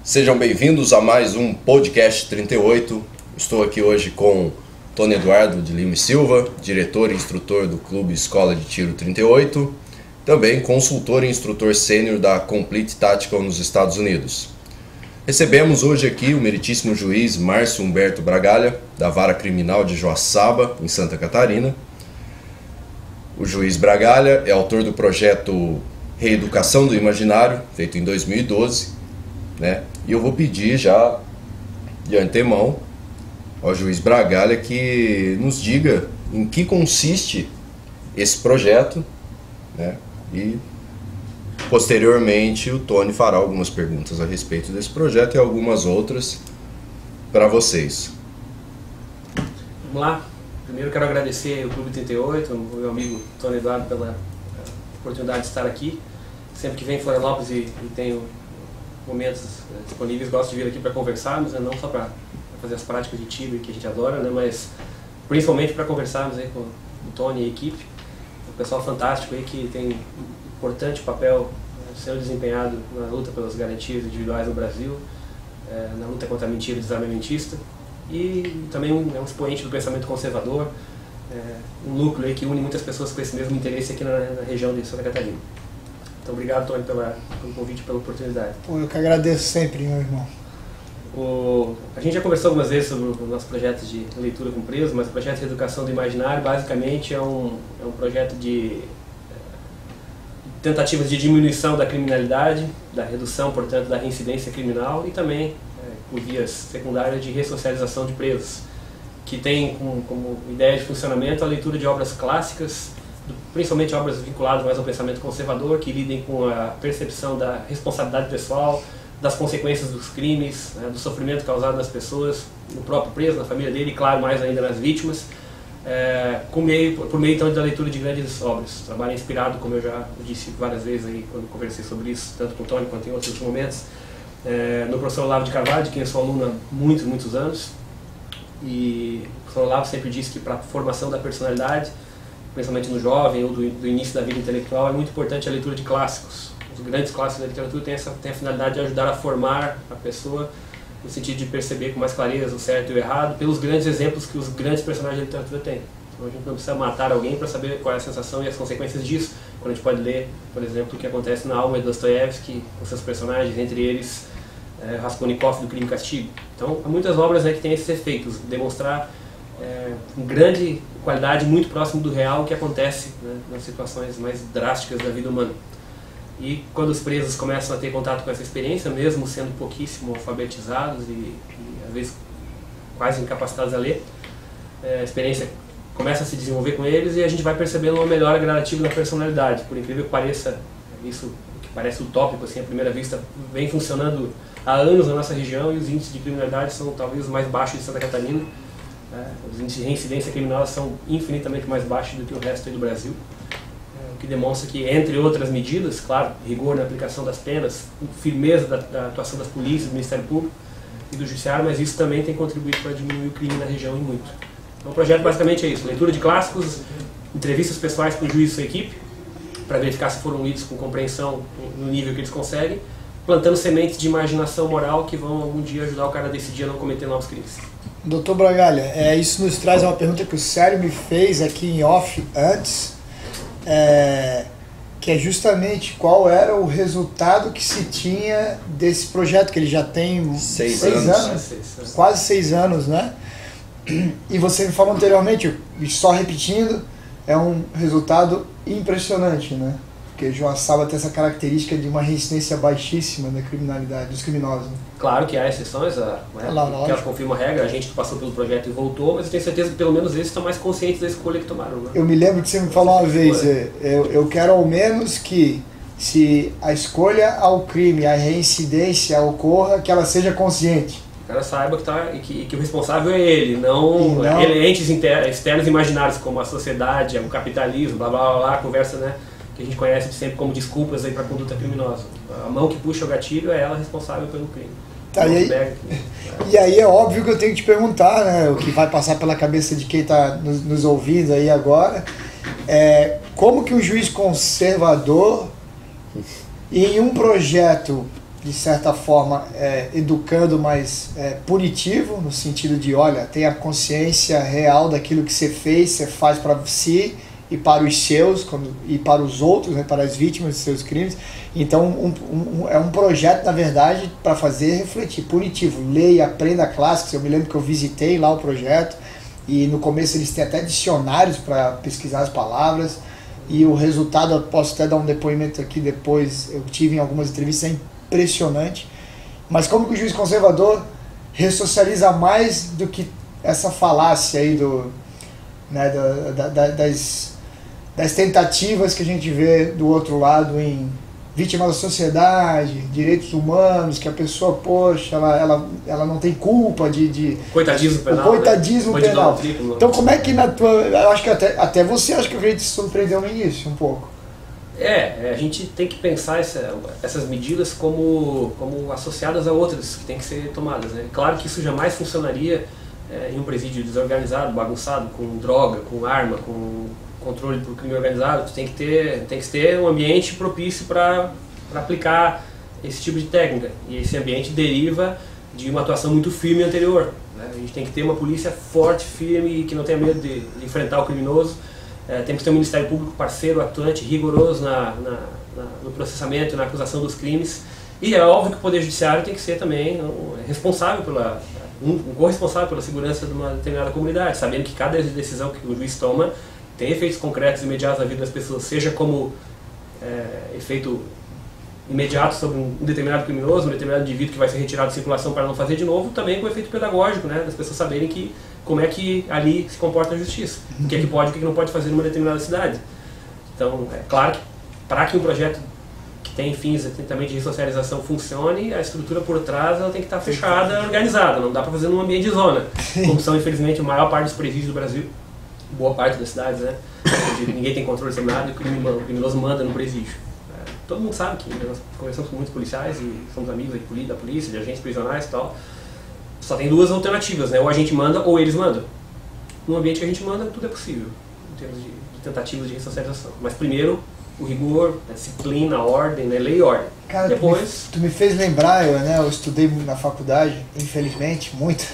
Sejam bem-vindos a mais um Podcast 38. Estou aqui hoje com Tony Eduardo de Lima e Silva, diretor e instrutor do Clube Escola de Tiro 38, também consultor e instrutor sênior da Complete Tactical nos Estados Unidos. Recebemos hoje aqui o meritíssimo juiz Márcio Humberto Bragalha, da Vara Criminal de Joaçaba, em Santa Catarina. O juiz Bragalha é autor do projeto Reeducação do Imaginário, feito em 2012, né? E eu vou pedir já de antemão ao juiz Bragalha que nos diga em que consiste esse projeto, né? E posteriormente o Tony fará algumas perguntas a respeito desse projeto e algumas outras para vocês. Vamos lá. Primeiro quero agradecer ao Clube 38, o meu amigo Tony Eduardo, pela oportunidade de estar aqui. Sempre que venho em Florianópolis e tenho momentos disponíveis, gosto de vir aqui para conversarmos, né? Não só para fazer as práticas de tiro que a gente adora, né? Mas principalmente para conversarmos aí com o Tony e a equipe. Um pessoal fantástico aí que tem um importante papel sendo desempenhado na luta pelas garantias individuais no Brasil, na luta contra a mentira desarmamentista, e também é um expoente do pensamento conservador, um núcleo aí que une muitas pessoas com esse mesmo interesse aqui na região de Santa Catarina. Então, obrigado, Tony, pelo convite e pela oportunidade. Eu que agradeço sempre, meu irmão. A gente já conversou algumas vezes sobre o nosso projeto de leitura com presos, mas o projeto de Reeducação do Imaginário basicamente é um projeto de tentativas de diminuição da criminalidade, da redução, portanto, da reincidência criminal e também, por vias secundárias, de ressocialização de presos, que tem como ideia de funcionamento a leitura de obras clássicas, principalmente obras vinculadas mais ao pensamento conservador, que lidem com a percepção da responsabilidade pessoal, das consequências dos crimes, né, do sofrimento causado nas pessoas, no próprio preso, na família dele e, claro, mais ainda nas vítimas, por meio então da leitura de grandes obras. Trabalho inspirado, como eu já disse várias vezes aí quando conversei sobre isso, tanto com o Tony quanto em outros momentos, no professor Olavo de Carvalho, de quem eu sou aluno há muitos anos. E o professor Olavo sempre disse que para a formação da personalidade, principalmente no jovem ou do início da vida intelectual, é muito importante a leitura de clássicos. Os grandes clássicos da literatura têm a finalidade de ajudar a formar a pessoa no sentido de perceber com mais clareza o certo e o errado pelos grandes exemplos que os grandes personagens da literatura têm. Então a gente não precisa matar alguém para saber qual é a sensação e as consequências disso, quando a gente pode ler, por exemplo, o que acontece na Alma de Dostoiévski, com seus personagens, entre eles Raskolnikov do Crime e Castigo. Então há muitas obras que têm esses efeitos, demonstrar com grande qualidade, muito próximo do real, o que acontece, né, nas situações mais drásticas da vida humana. E quando os presos começam a ter contato com essa experiência, mesmo sendo pouquíssimo alfabetizados e às vezes quase incapacitados a ler, a experiência começa a se desenvolver com eles e a gente vai percebendo uma melhora gradativa da personalidade. Por incrível que pareça, isso que parece utópico assim à primeira vista, vem funcionando há anos na nossa região e os índices de criminalidade são talvez os mais baixos de Santa Catarina. Os índices de reincidência criminal são infinitamente mais baixos do que o resto do Brasil. O que demonstra que, entre outras medidas, claro, rigor na aplicação das penas, firmeza da atuação das polícias, do Ministério Público e do Judiciário, mas isso também tem contribuído para diminuir o crime na região e muito. Então o projeto basicamente é isso, leitura de clássicos, entrevistas pessoais com o juiz e sua equipe, para verificar se foram lidos com compreensão no nível que eles conseguem, plantando sementes de imaginação moral que vão algum dia ajudar o cara a decidir a não cometer novos crimes. Doutor Bragalha, isso nos traz uma pergunta que o Sérgio me fez aqui em off antes, que é justamente qual era o resultado que se tinha desse projeto, que ele já tem seis anos, quase 6 anos, né? E você me falou anteriormente, e só repetindo, é um resultado impressionante, né? Porque Joaçaba tem essa característica de uma reincidência baixíssima da criminalidade, dos criminosos. Claro que há exceções, que elas confirmam a regra, a gente que passou pelo projeto e voltou, mas eu tenho certeza que pelo menos eles estão mais conscientes da escolha que tomaram. Né? Eu me lembro que você me falou uma vez, eu quero ao menos que, se a escolha ao crime, a reincidência ocorra, que ela seja consciente. O cara saiba que o responsável é ele, não entes externos imaginários, como a sociedade, o capitalismo, blá blá blá, a conversa, né? Que a gente conhece sempre como desculpas para a conduta criminosa. A mão que puxa o gatilho é ela responsável pelo crime. Tá, e aí é óbvio que eu tenho que te perguntar, né, o que vai passar pela cabeça de quem está nos ouvindo aí agora, como que um juiz conservador, em um projeto de certa forma, educando, mas punitivo, no sentido de, olha, tenha consciência real daquilo que você fez, você faz para si e para os seus, e para os outros, né, para as vítimas de seus crimes. Então, é um projeto, na verdade, para fazer refletir, punitivo. Leia, aprenda clássicos. Eu me lembro que eu visitei lá o projeto, e no começo eles têm até dicionários para pesquisar as palavras, e o resultado, eu posso até dar um depoimento aqui depois, eu tive em algumas entrevistas, é impressionante. Mas como que o juiz conservador ressocializa mais do que essa falácia aí das tentativas que a gente vê do outro lado em vítima da sociedade, direitos humanos, que a pessoa, poxa, ela não tem culpa de coitadismo penal. O coitadismo, né? Penal. Então como é que na tua... Eu acho que até você acho que a gente se surpreendeu no início, um pouco. A gente tem que pensar essas medidas como associadas a outras que têm que ser tomadas, né? Claro que isso jamais funcionaria em um presídio desorganizado, bagunçado, com droga, com arma, com controle por crime organizado. Tem que ter um ambiente propício para aplicar esse tipo de técnica, e esse ambiente deriva de uma atuação muito firme anterior, né? A gente tem que ter uma polícia forte, firme, que não tenha medo de enfrentar o criminoso. Temos que ter um Ministério Público parceiro, atuante, rigoroso no processamento, na acusação dos crimes, e é óbvio que o Poder Judiciário tem que ser também responsável um corresponsável pela segurança de uma determinada comunidade, sabendo que cada decisão que o juiz toma tem efeitos concretos e imediatos na vida das pessoas, seja como efeito imediato sobre um determinado criminoso, um determinado indivíduo que vai ser retirado de circulação para não fazer de novo, também com efeito pedagógico, né, das pessoas saberem como é que ali se comporta a justiça, o que é que pode e o que não pode fazer numa determinada cidade. Então, é claro que para que um projeto que tem fins também de ressocialização funcione, a estrutura por trás ela tem que estar fechada, organizada, não dá para fazer num ambiente de zona, como são infelizmente a maior parte dos presídios do Brasil, boa parte das cidades, né, onde ninguém tem controle sobre nada e o criminoso manda no presídio. Todo mundo sabe que nós conversamos com muitos policiais e somos amigos da polícia, de agentes prisionais e tal. Só tem duas alternativas, né? Ou a gente manda ou eles mandam. No ambiente que a gente manda, tudo é possível, em termos de tentativas de ressocialização. Mas primeiro, o rigor, a disciplina, a ordem, né? Lei e ordem. Cara, depois... tu me fez lembrar, eu estudei na faculdade, infelizmente, muito.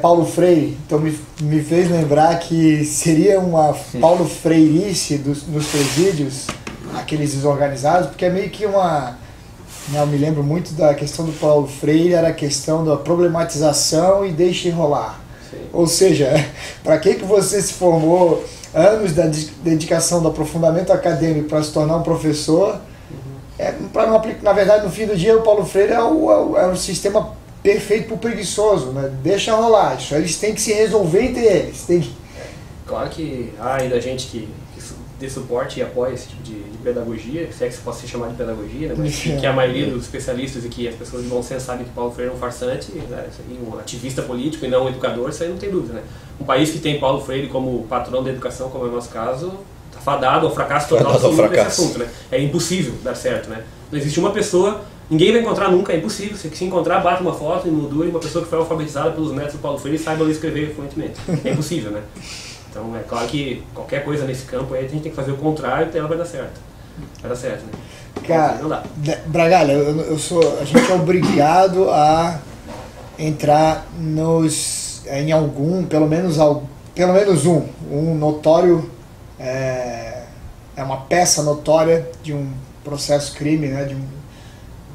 Paulo Freire, então me fez lembrar que seria uma Paulo Freirice nos presídios, aqueles desorganizados, porque é meio que eu me lembro muito da questão do Paulo Freire, era a questão da problematização e deixe rolar. Sim. Ou seja, para que você se formou, anos da dedicação, do aprofundamento acadêmico para se tornar um professor, para não aplicar, na verdade, no fim do dia, o Paulo Freire é o sistema perfeito para o preguiçoso, né? Deixa rolar, isso eles têm que se resolver entre eles. Claro que há ainda gente que dê suporte e apoia esse tipo de pedagogia, se é que se possa ser chamar de pedagogia, né? Mas que a maioria dos especialistas e que as pessoas de bom senso sabem que Paulo Freire é um farsante, né? Um ativista político e não um educador, isso aí não tem dúvida, né? Um país que tem Paulo Freire como patrão da educação, como é o nosso caso, está fadado ao fracasso total sobre esse assunto, né? É impossível dar certo, né? Não existe uma pessoa, ninguém vai encontrar nunca, é impossível. Se encontrar, bate uma foto e moldure uma pessoa que foi alfabetizada pelos métodos do Paulo Freire e saiba ler e escrever fluentemente. É impossível, né? Então, é claro que qualquer coisa nesse campo aí a gente tem que fazer o contrário e ela vai dar certo. Vai dar certo, né? Cara, não dá. Bragalha, a gente é obrigado a entrar em algum, pelo menos um notório, é uma peça notória de um processo crime, né?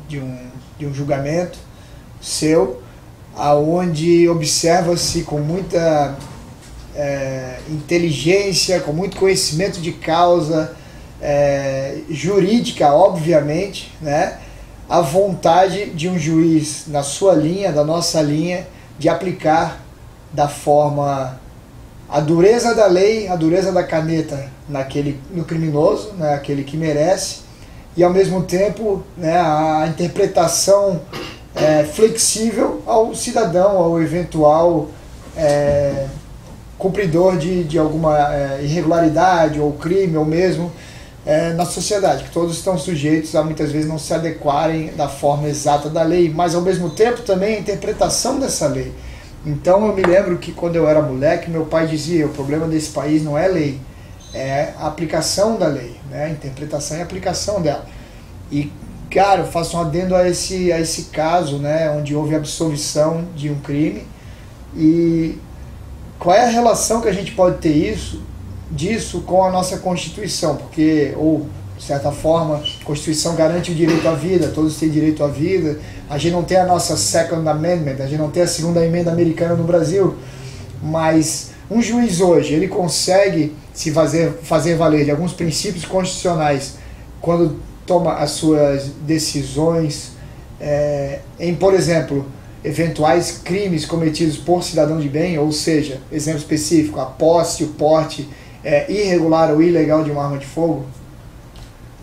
de um julgamento seu, aonde observa-se com muita inteligência, com muito conhecimento de causa, jurídica, obviamente, né? A vontade de um juiz na sua linha, da nossa linha, de aplicar da forma a dureza da lei, a dureza da caneta no criminoso, né? Aquele que merece, e ao mesmo tempo, né, a interpretação flexível ao cidadão, ao eventual cumpridor de alguma irregularidade ou crime, ou mesmo na sociedade, que todos estão sujeitos a muitas vezes não se adequarem da forma exata da lei, mas ao mesmo tempo também a interpretação dessa lei. Então eu me lembro que quando eu era moleque, meu pai dizia: o problema desse país não é lei, é a aplicação da lei, né? A interpretação e a aplicação dela. E cara, eu faço um adendo a esse caso, né, onde houve absolvição de um crime. E qual é a relação que a gente pode ter disso com a nossa Constituição? Porque, ou de certa forma, a Constituição garante o direito à vida, todos têm direito à vida. A gente não tem a nossa Second Amendment, a gente não tem a segunda emenda americana no Brasil, mas um juiz hoje, ele consegue se fazer valer de alguns princípios constitucionais quando toma as suas decisões em, por exemplo, eventuais crimes cometidos por cidadão de bem, ou seja, exemplo específico, a posse, o porte irregular ou ilegal de uma arma de fogo?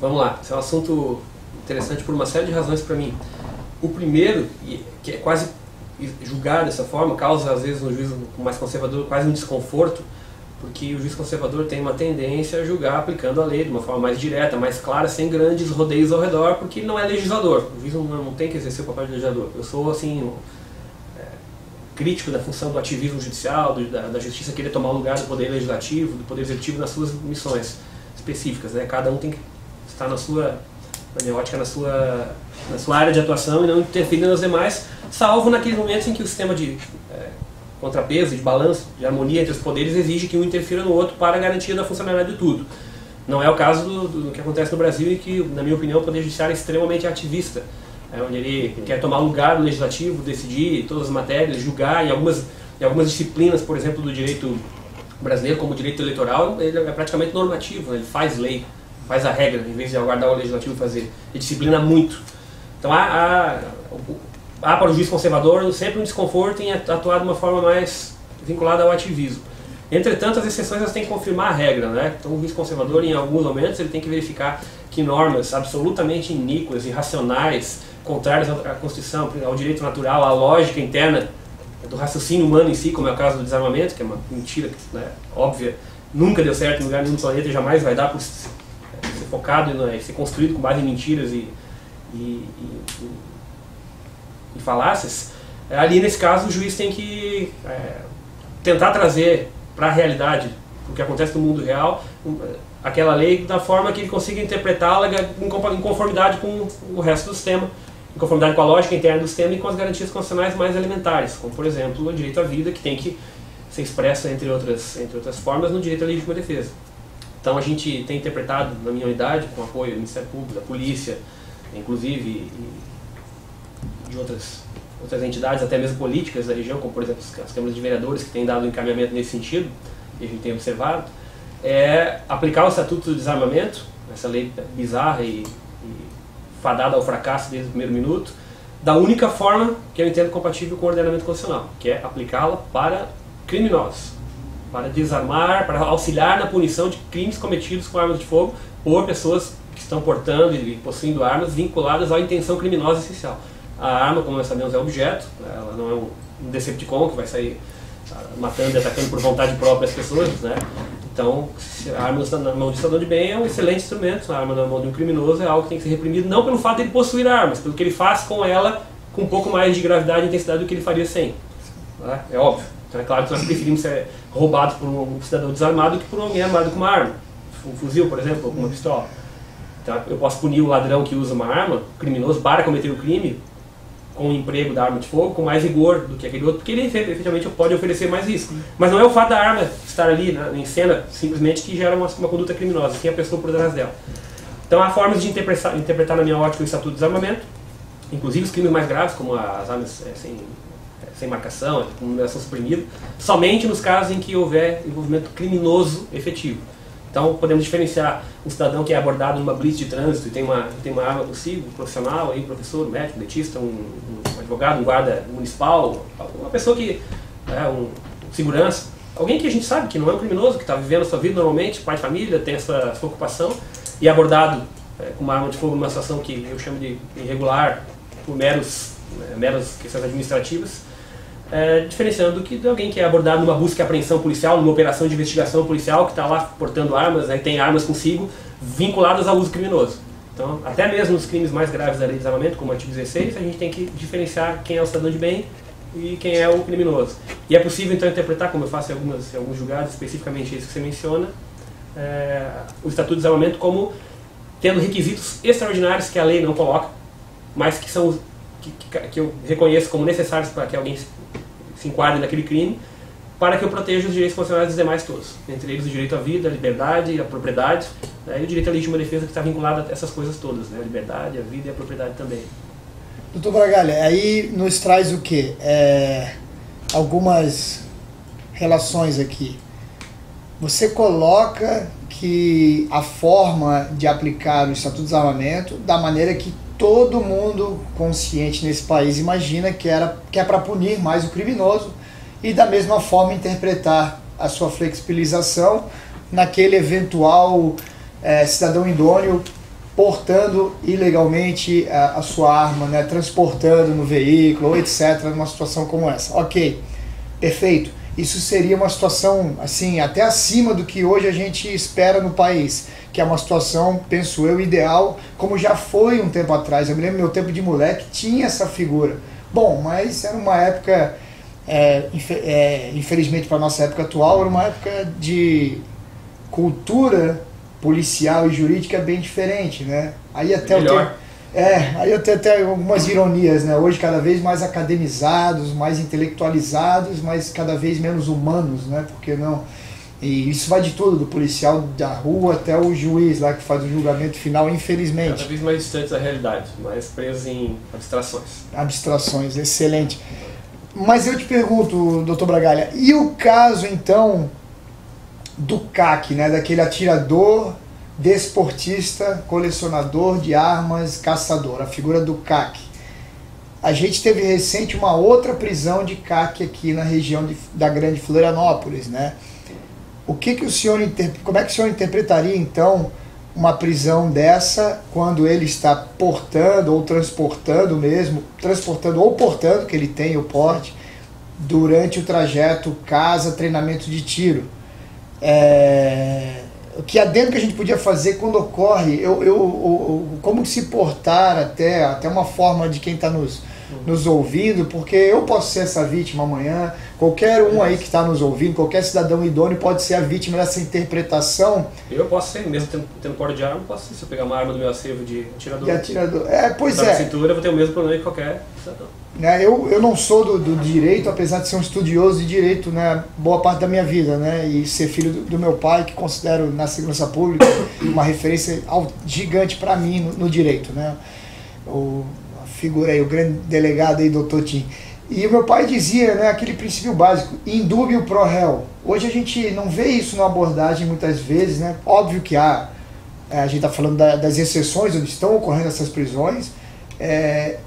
Vamos lá, esse é um assunto interessante por uma série de razões para mim. O primeiro, que é quase julgar dessa forma, causa às vezes no juiz mais conservador quase um desconforto, porque o juiz conservador tem uma tendência a julgar aplicando a lei de uma forma mais direta, mais clara, sem grandes rodeios ao redor, porque não é legislador. O juiz não tem que exercer o papel de legislador. Eu sou assim crítico da função do ativismo judicial, da justiça querer tomar o lugar do poder legislativo, do poder executivo nas suas missões específicas, né? Cada um tem que estar na minha ótica, na sua área de atuação e não interferir nas demais, salvo naqueles momentos em que o sistema de contrapeso, de balanço, de harmonia entre os poderes exige que um interfira no outro para a garantia da funcionalidade de tudo. Não é o caso do que acontece no Brasil, em que, na minha opinião, o Poder Judiciário é extremamente ativista, onde ele quer tomar lugar no legislativo, decidir todas as matérias, julgar, em algumas disciplinas, por exemplo, do direito brasileiro, como o direito eleitoral, ele é praticamente normativo, né? Ele faz lei, faz a regra, em vez de aguardar o legislativo fazer. Ele disciplina muito. Então há para o juiz conservador sempre um desconforto em atuar de uma forma mais vinculada ao ativismo. Entretanto, as exceções elas têm que confirmar a regra, né? Então o juiz conservador, em alguns momentos, ele tem que verificar que normas absolutamente iníquas, irracionais, contrárias à Constituição, ao direito natural, à lógica interna do raciocínio humano em si, como é o caso do desarmamento, que é uma mentira, né, óbvia, nunca deu certo em lugar nenhum do planeta e jamais vai dar por ser focado e ser construído com base em mentiras e falácias. Ali, nesse caso, o juiz tem que tentar trazer para a realidade, o que acontece no mundo real, aquela lei da forma que ele consiga interpretá-la em conformidade com o resto do sistema, em conformidade com a lógica interna do sistema e com as garantias constitucionais mais elementares, como, por exemplo, o direito à vida, que tem que ser expresso, entre outras formas, no direito à legítima defesa. Então a gente tem interpretado, na minha unidade, com apoio do Ministério Público, da Polícia, inclusive, e de outras entidades, até mesmo políticas da região, como por exemplo as câmaras de vereadores, que têm dado um encaminhamento nesse sentido, e a gente tem observado, aplicar o Estatuto do Desarmamento, essa lei bizarra e fadada ao fracasso desde o primeiro minuto, da única forma que eu entendo compatível com o ordenamento constitucional, que é aplicá-la para criminosos, para desarmar, para auxiliar na punição de crimes cometidos com armas de fogo por pessoas que estão portando e possuindo armas vinculadas à intenção criminosa essencial. A arma, como nós sabemos, é objeto, ela não é um Decepticon que vai sair matando e atacando por vontade própria as pessoas, né? Então, a arma na mão de cidadão de bem é um excelente instrumento, a arma na mão de um criminoso é algo que tem que ser reprimido, não pelo fato de ele possuir armas, pelo que ele faz com ela com um pouco mais de gravidade e intensidade do que ele faria sem. Né? É óbvio. Então é claro que nós preferimos ser roubados por um cidadão desarmado que por alguém armado com uma arma. Um fuzil, por exemplo, ou com uma pistola. Então eu posso punir o ladrão que usa uma arma, o criminoso, para cometer o crime, com o emprego da arma de fogo, com mais rigor do que aquele outro, porque ele efetivamente pode oferecer mais risco. Mas não é o fato da arma estar ali em cena, simplesmente, que gera uma conduta criminosa, sim a pessoa por trás dela. Então há formas de interpretar na minha ótica o Estatuto do Desarmamento, inclusive os crimes mais graves, como as armas sem marcação, com numeração suprimida, somente nos casos em que houver envolvimento criminoso efetivo. Então podemos diferenciar um cidadão que é abordado numa blitz de trânsito e tem uma arma consigo, um profissional, aí, um professor, um médico, um dentista, um advogado, um guarda municipal, uma pessoa que um segurança, alguém que a gente sabe que não é um criminoso, que está vivendo a sua vida normalmente, pai de família, tem essa sua ocupação, e é abordado com uma arma de fogo numa situação que eu chamo de irregular, por meras questões administrativas, diferenciando de alguém que é abordado numa busca e apreensão policial, numa operação de investigação policial, que está lá portando armas, né, tem armas consigo, vinculadas ao uso criminoso. Então, até mesmo nos crimes mais graves da lei de desarmamento, como o artigo 16, a gente tem que diferenciar quem é o cidadão de bem e quem é o criminoso. E é possível, então, interpretar, como eu faço em alguns julgados, especificamente isso que você menciona, o Estatuto do Desarmamento como tendo requisitos extraordinários que a lei não coloca, mas que são que eu reconheço como necessários para que alguém se enquadre naquele crime, para que eu proteja os direitos constitucionais dos demais todos, entre eles o direito à vida, a liberdade, a propriedade, né, e o direito à legítima defesa, que está vinculado a essas coisas todas, né, a liberdade, a vida e a propriedade também. Doutor Bragalha, aí nos traz o quê? Algumas relações aqui. Você coloca que a forma de aplicar o Estatuto do Desarmamento da maneira que todo mundo consciente nesse país imagina que é para punir mais o criminoso, e da mesma forma interpretar a sua flexibilização naquele eventual cidadão idôneo portando ilegalmente a sua arma, né, transportando no veículo, etc., numa situação como essa. Ok, perfeito. Isso seria uma situação assim, até acima do que hoje a gente espera no país, que é uma situação, penso eu, ideal, como já foi um tempo atrás. Eu me lembro, meu tempo de moleque tinha essa figura. Bom, mas era uma época, infelizmente para a nossa época atual, era uma época de cultura policial e jurídica bem diferente, né? Aí até aí eu tenho até algumas ironias, né? Hoje cada vez mais academizados, mais intelectualizados, mas cada vez menos humanos, né? Por que não? E isso vai de tudo, do policial da rua até o juiz lá que faz o julgamento final, infelizmente. Cada vez mais distantes da realidade, mais presos em abstrações. Abstrações, excelente. Mas eu te pergunto, doutor Bragalha, e o caso então do CAC, né? Daquele atirador, desportista, colecionador de armas, caçador, a figura do CAC. A gente teve recente uma outra prisão de CAC aqui na região da Grande Florianópolis, né? Como é que o senhor interpretaria então uma prisão dessa quando ele está portando ou transportando mesmo, portando, que ele tem o porte, durante o trajeto casa, treinamento de tiro? Que adendo que a gente podia fazer quando ocorre, como se portar até uma forma de quem está nos ouvindo, porque eu posso ser essa vítima amanhã, qualquer um aí que está nos ouvindo, qualquer cidadão idôneo pode ser a vítima dessa interpretação. Eu posso ser, mesmo tendo porte de arma, posso ser. Se eu pegar uma arma do meu acervo de atirador, pois na cintura, eu vou ter o mesmo problema que qualquer cidadão. Eu não sou do direito, apesar de ser um estudioso de direito, né, boa parte da minha vida, né, e ser filho do meu pai, que considero na segurança pública uma referência gigante para mim no direito, né, a figura aí, o grande delegado aí, doutor Tim. E o meu pai dizia, né, aquele princípio básico, indúbio pro réu. Hoje a gente não vê isso na abordagem muitas vezes, né, óbvio que a gente está falando das exceções onde estão ocorrendo essas prisões,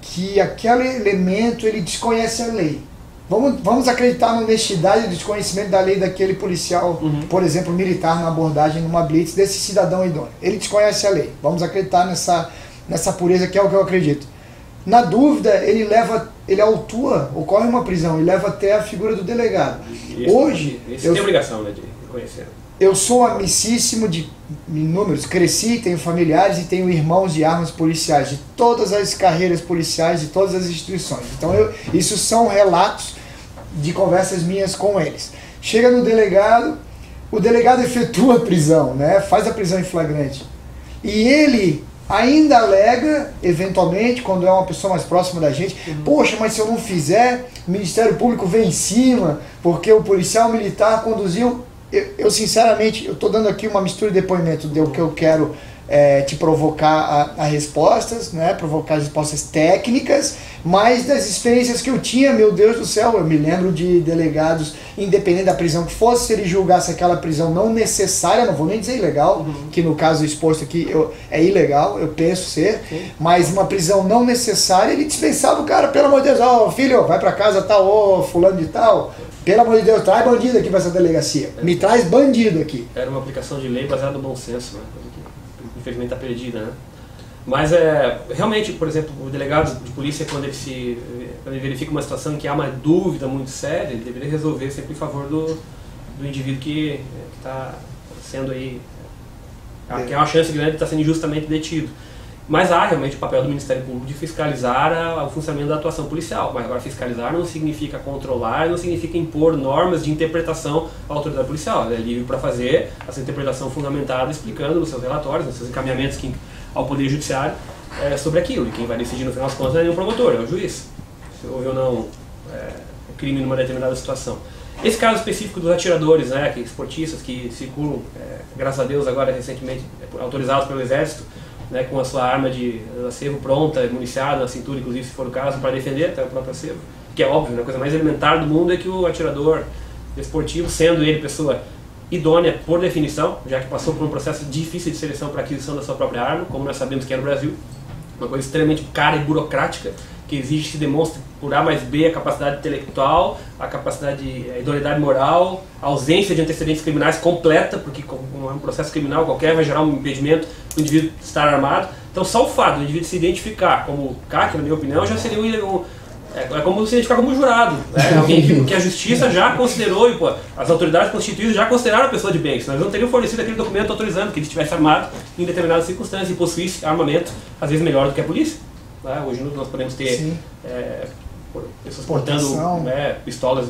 que aquele elemento ele desconhece a lei. Vamos acreditar na honestidade e desconhecimento da lei daquele policial, por exemplo, militar na abordagem numa blitz desse cidadão idôneo. Ele desconhece a lei. Vamos acreditar nessa pureza, que é o que eu acredito. Na dúvida, ele autua, ocorre uma prisão e leva até a figura do delegado. Hoje, tem obrigação, né, de reconhecer. Eu sou amicíssimo de números, cresci, tenho familiares e tenho irmãos de armas policiais, de todas as carreiras policiais, de todas as instituições. Então, isso são relatos de conversas minhas com eles. Chega no delegado, o delegado efetua a prisão, né? Faz a prisão em flagrante. E ele ainda alega, eventualmente, quando é uma pessoa mais próxima da gente, poxa, mas se eu não fizer, o Ministério Público vem em cima, porque o policial militar conduziu... Eu sinceramente, eu estou dando aqui uma mistura de depoimento do que eu quero te provocar a respostas, né? Provocar as respostas técnicas, mas das experiências que eu tinha, meu Deus do céu, eu me lembro de delegados, independente da prisão que fosse, se ele julgasse aquela prisão não necessária, não vou nem dizer ilegal, que no caso exposto aqui é ilegal, eu penso ser, mas uma prisão não necessária, ele dispensava o cara, pelo amor de Deus, ó, filho, vai pra casa tal, ô, fulano de tal, pelo amor de Deus, traz bandido aqui pra essa delegacia, me traz bandido aqui. Era uma aplicação de lei baseada no bom senso, né? Infelizmente está perdida, né? Mas realmente, por exemplo, o delegado de polícia, quando ele verifica uma situação em que há uma dúvida muito séria, ele deveria resolver sempre em favor do indivíduo que está sendo aí, que é uma chance grande de estar sendo injustamente detido. Mas há realmente o papel do Ministério Público de fiscalizar o funcionamento da atuação policial. Mas agora fiscalizar não significa controlar, não significa impor normas de interpretação à autoridade policial. Ela é livre para fazer essa interpretação fundamentada, explicando nos seus relatórios, nos seus encaminhamentos que ao Poder Judiciário sobre aquilo. E quem vai decidir no final das contas é o promotor, é o juiz, se houve ou não crime numa determinada situação. Esse caso específico dos atiradores, né, esportistas que circulam, graças a Deus agora recentemente autorizados pelo Exército, né, com a sua arma de acervo pronta, municiada na cintura, inclusive se for o caso, para defender até o próprio acervo, que é óbvio, né, a coisa mais elementar do mundo é que o atirador esportivo, sendo ele pessoa idônea por definição, já que passou por um processo difícil de seleção para aquisição da sua própria arma, como nós sabemos que é no Brasil, uma coisa extremamente cara e burocrática, que exige que se demonstre por A mais B a capacidade intelectual, a capacidade, a idoneidade moral, a ausência de antecedentes criminais completa, porque como é um processo criminal qualquer vai gerar um impedimento do indivíduo estar armado. Então só o fato do indivíduo se identificar como CAC, na minha opinião, já seria é como se identificar como jurado, né? Alguém que a justiça já considerou, e, pô, as autoridades constituídas já consideraram a pessoa de bem, senão eles não teriam fornecido aquele documento autorizando que ele estivesse armado em determinadas circunstâncias e possuísse armamento, às vezes melhor do que a polícia. Hoje nós podemos ter pessoas portando pistolas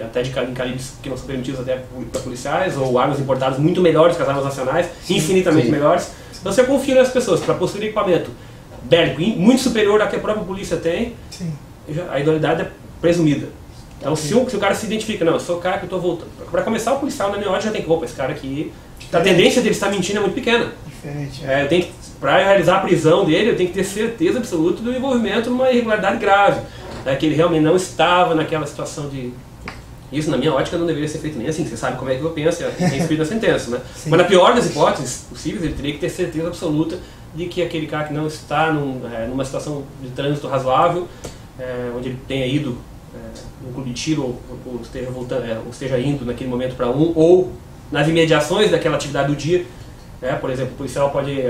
até de calibres que não são permitidos até para policiais, ou armas importadas muito melhores que as armas nacionais, infinitamente melhores. Então você confia nas pessoas para possuir equipamento bélico muito superior ao que a própria polícia tem, a idoneidade é presumida. Então se o cara se identifica, não, eu sou o cara que eu estou voltando. Para começar, o policial na minha ótica já tem que, opa, esse cara aqui, a tendência dele estar mentindo é muito pequena. Diferente, para realizar a prisão dele, eu tenho que ter certeza absoluta do envolvimento numa irregularidade grave, que ele realmente não estava naquela situação de... Isso, na minha ótica, não deveria ser feito nem assim, você sabe como é que eu penso, tem escrito na sentença, né? Mas na pior das hipóteses possíveis, ele teria que ter certeza absoluta de que aquele cara que não está numa situação de trânsito razoável, onde ele tenha ido no clube de tiro, ou esteja voltando, ou esteja indo naquele momento para ou nas imediações daquela atividade do dia. Por exemplo, o policial pode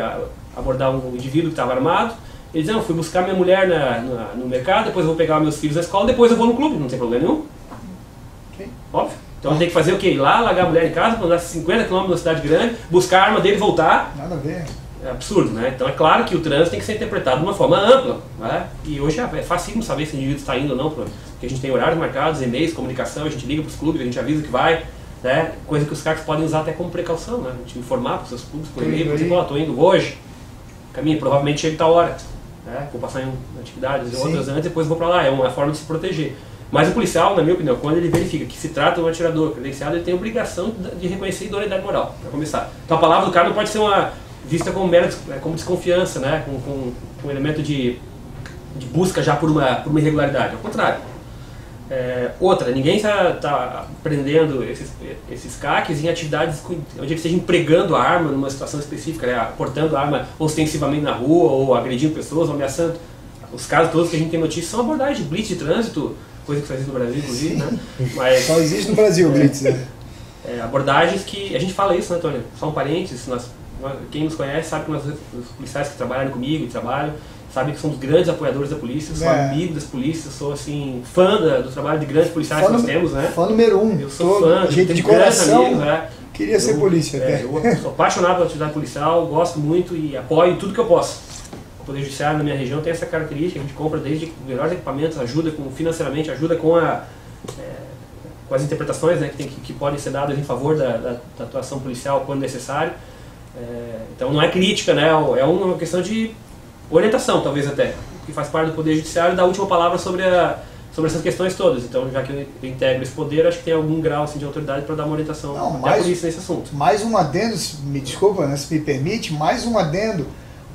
abordar um indivíduo que estava armado, ele diz, não, fui buscar minha mulher no mercado, depois eu vou pegar meus filhos na escola, depois eu vou no clube, não tem problema nenhum. Óbvio. Então tem que fazer o quê? Ir lá, largar a mulher em casa, andar 50 km numa cidade grande, buscar a arma dele e voltar. Nada a ver. É absurdo, né? Então é claro que o trânsito tem que ser interpretado de uma forma ampla, né? E hoje é fácil saber se o indivíduo está indo ou não, porque a gente tem horários marcados, e-mails, comunicação, a gente liga para os clubes, a gente avisa que vai, né? Coisa que os caras podem usar até como precaução, né? A gente informar para os seus clubes por e-mail, por exemplo, ó, estou indo hoje, caminho, provavelmente chega a tal hora, né? Vou passar em atividades outras antes, depois vou para lá, é uma forma de se proteger. Mas o policial, na minha opinião, quando ele verifica que se trata de um atirador credenciado, ele tem a obrigação de reconhecer a idoneidade moral, para começar. Então a palavra do cara não pode ser vista como mera como desconfiança, né? com um elemento de busca já por uma irregularidade, ao contrário. Outra, ninguém está prendendo esses CACs em atividades onde ele esteja empregando a arma numa situação específica, né? Portando a arma ostensivamente na rua, ou agredindo pessoas, ou ameaçando. Os casos todos que a gente tem notícia são abordagens de blitz de trânsito, coisa que só existe no Brasil, inclusive, né? Mas, só existe no Brasil o blitz, né? Abordagens que... A gente fala isso, né, Antônio? Só um parênteses, quem nos conhece sabe que os policiais que trabalham comigo e trabalham, sabem que somos grandes apoiadores da polícia, sou amigo das polícias, sou assim, fã do trabalho de grandes policiais que nós temos, né? Fã número 1. Eu sou fã, gente de coração, amigos, né? Queria ser polícia. Eu sou apaixonado pela atividade policial, gosto muito e apoio tudo que eu posso. O Poder Judiciário na minha região tem essa característica, a gente compra desde melhores equipamentos, ajuda financeiramente, ajuda com as interpretações, né, que podem ser dadas em favor da atuação policial quando necessário. Então não é crítica, né? É uma questão de orientação, talvez até, que faz parte do Poder Judiciário, dar a última palavra sobre essas questões todas. Então, já que eu integro esse poder, acho que tem algum grau assim, de autoridade para dar uma orientação à polícia nesse assunto. Mais um adendo, me desculpa, né, se me permite, mais um adendo.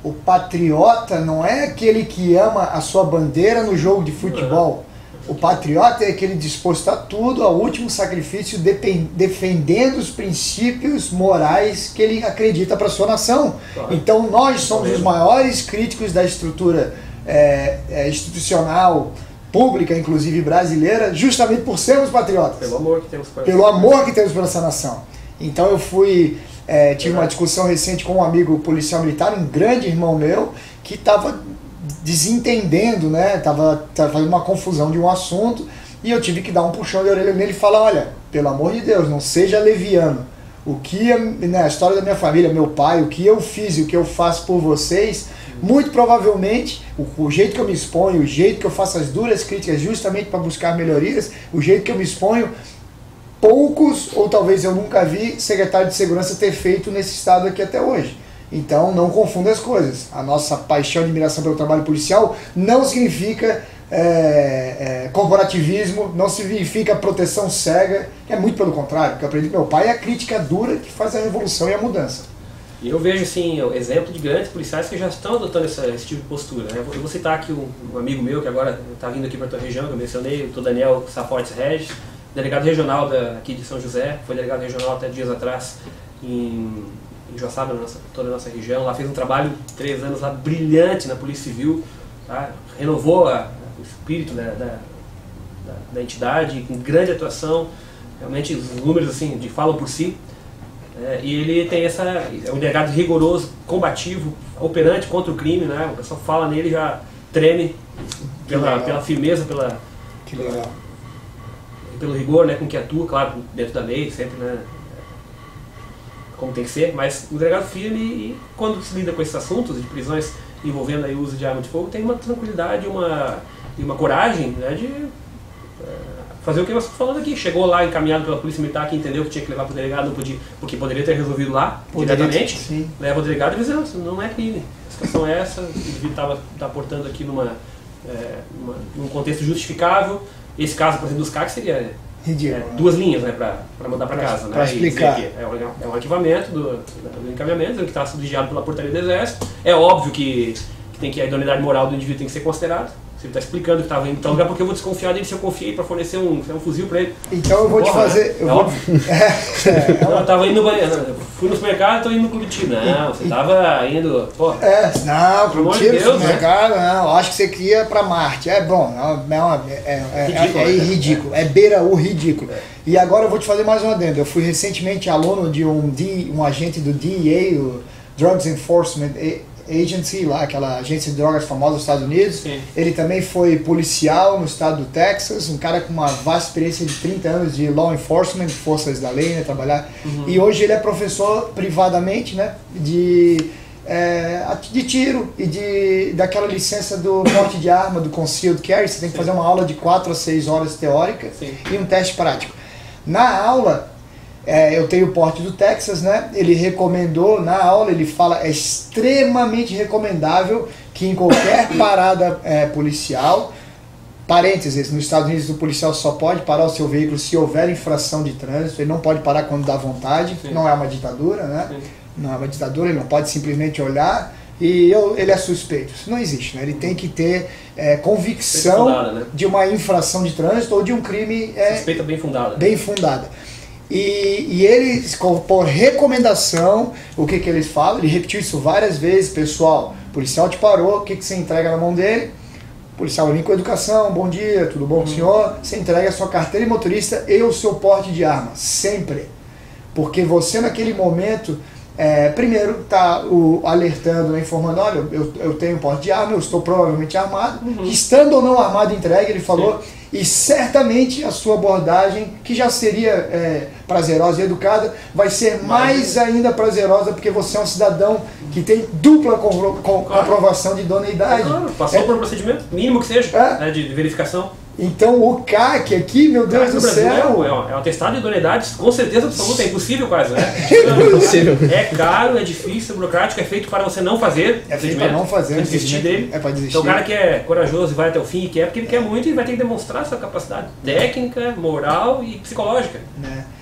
O patriota não é aquele que ama a sua bandeira no jogo de futebol. O patriota é aquele disposto a tudo, ao último sacrifício, defendendo os princípios morais que ele acredita para a sua nação. Claro. Então nós somos os maiores críticos da estrutura institucional, pública, inclusive brasileira, justamente por sermos patriotas. Pelo amor que temos por essa nação. Então eu tive uma discussão recente com um amigo policial militar, um grande irmão meu, que estava desentendendo, né? Tava fazendo uma confusão de um assunto, e eu tive que dar um puxão de orelha nele e falar, olha, pelo amor de Deus, não seja leviano. O que a história da minha família, meu pai, o que eu fiz e o que eu faço por vocês, muito provavelmente, o jeito que eu me exponho, o jeito que eu faço as duras críticas justamente para buscar melhorias, o jeito que eu me exponho, poucos, ou talvez eu nunca vi, secretário de segurança ter feito nesse estado aqui até hoje. Então não confunda as coisas. A nossa paixão e admiração pelo trabalho policial não significa corporativismo, não significa proteção cega, é muito pelo contrário. O que eu aprendi com meu pai é a crítica dura que faz a revolução e a mudança. E eu vejo assim, o exemplo de grandes policiais que já estão adotando esse tipo de postura. Né? Eu vou citar aqui um amigo meu que agora está vindo aqui para a tua região, que eu mencionei, o Daniel Safortes Regis, delegado regional aqui de São José, foi delegado regional até dias atrás em Joaçaba, toda a nossa região. Lá fez um trabalho, 3 anos lá, brilhante na Polícia Civil, tá? Renovou o espírito da entidade, com grande atuação, realmente os números assim, falam por si. E ele tem é um delegado rigoroso, combativo, operante contra o crime, né? O pessoal fala nele já treme pela firmeza, pelo rigor, né, com que atua, claro, dentro da lei, sempre, né, como tem que ser, mas um delegado firme e quando se lida com esses assuntos de prisões envolvendo aí o uso de arma de fogo, tem uma tranquilidade e uma coragem, né, de fazer o que nós estamos falando aqui. Chegou lá encaminhado pela Polícia Militar, que entendeu que tinha que levar para o delegado, não podia, porque poderia ter resolvido lá, diretamente, sim. Leva o delegado e diz, não é crime, a situação é essa, o indivíduo está portando aqui num contexto justificável. Esse caso, por exemplo, dos CACs seria ridículo, 2 linhas, né, para mandar para casa. Para explicar. É um arquivamento do encaminhamento, que está subsidiado pela portaria do Exército. É óbvio que a idoneidade moral do indivíduo tem que ser considerada. Se ele está explicando que estava indo em tal lugar, porque eu vou desconfiar dele se eu confiei para fornecer um fuzil para ele. Então eu vou te fazer... Né? Óbvio. Eu estava indo no banheiro, fui no supermercado e estou indo no clube de tiro. Não, você estava indo... Porra, não, clube de tiro, supermercado, não, acho que você queria para Marte. É bom, é ridículo, beira o ridículo. E agora eu vou te fazer mais um adendo. Eu fui recentemente aluno de um agente do DEA, o Drugs Enforcement Agency, lá, aquela agência de drogas famosa dos Estados Unidos. Sim. Ele também foi policial no estado do Texas, um cara com uma vasta experiência de 30 anos de law enforcement, forças da lei, né, trabalhar. E hoje ele é professor privadamente, né, de tiro e daquela licença do porte de arma, do concealed carry. Você tem que fazer uma aula de 4 a 6 horas teórica. Sim. E um teste prático. Na aula, eu tenho o porte do Texas, né? Ele recomendou, na aula ele fala, é extremamente recomendável que em qualquer parada policial, parênteses, nos Estados Unidos o policial só pode parar o seu veículo se houver infração de trânsito, ele não pode parar quando dá vontade. Sim. Não é uma ditadura, né? Sim. Não é uma ditadura, ele não pode simplesmente olhar e ele é suspeito. Isso não existe, né? Ele tem que ter convicção fundada, né? De uma infração de trânsito ou de um crime... suspeita bem fundada. Bem fundada. E eles, por recomendação, o que eles falam? Ele repetiu isso várias vezes, pessoal. O policial te parou, o que você entrega na mão dele? O policial vem com educação, bom dia, tudo bom com o senhor? Você entrega a sua carteira de motorista e o seu porte de arma, sempre. Porque você naquele momento, primeiro está alertando, informando, olha, eu tenho porte de arma, eu estou provavelmente armado. Estando ou não armado, entregue, ele falou. Sim. E certamente a sua abordagem, que já seria prazerosa e educada, vai ser mais ainda prazerosa, porque você é um cidadão que tem dupla comprovação de idoneidade. Claro, passou por um procedimento, mínimo que seja, de verificação. Então o CAC aqui, meu Deus do céu... É um atestado de idoneidade, com certeza absoluta, é impossível quase, né? É caro, é difícil, é burocrático, é feito para você não fazer. É feito para não fazer, desistir dele. É para desistir. Então o cara que é corajoso e vai até o fim e quer, porque ele quer muito e vai ter que demonstrar sua capacidade técnica, moral e psicológica.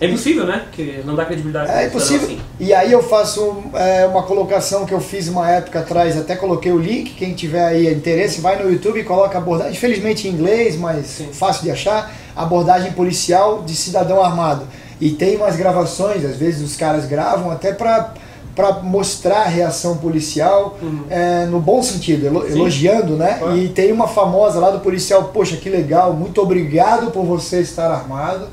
É impossível, né? Que não dá credibilidade. É impossível. Assim. E aí eu faço uma colocação que eu fiz uma época atrás, até coloquei o link, quem tiver aí interesse, vai no YouTube e coloca a abordagem, infelizmente em inglês, mas sim, fácil de achar, abordagem policial de cidadão armado. E tem umas gravações, às vezes os caras gravam até para mostrar a reação policial, no bom sentido, elogiando, né? E tem uma famosa lá do policial, poxa, que legal, muito obrigado por você estar armado.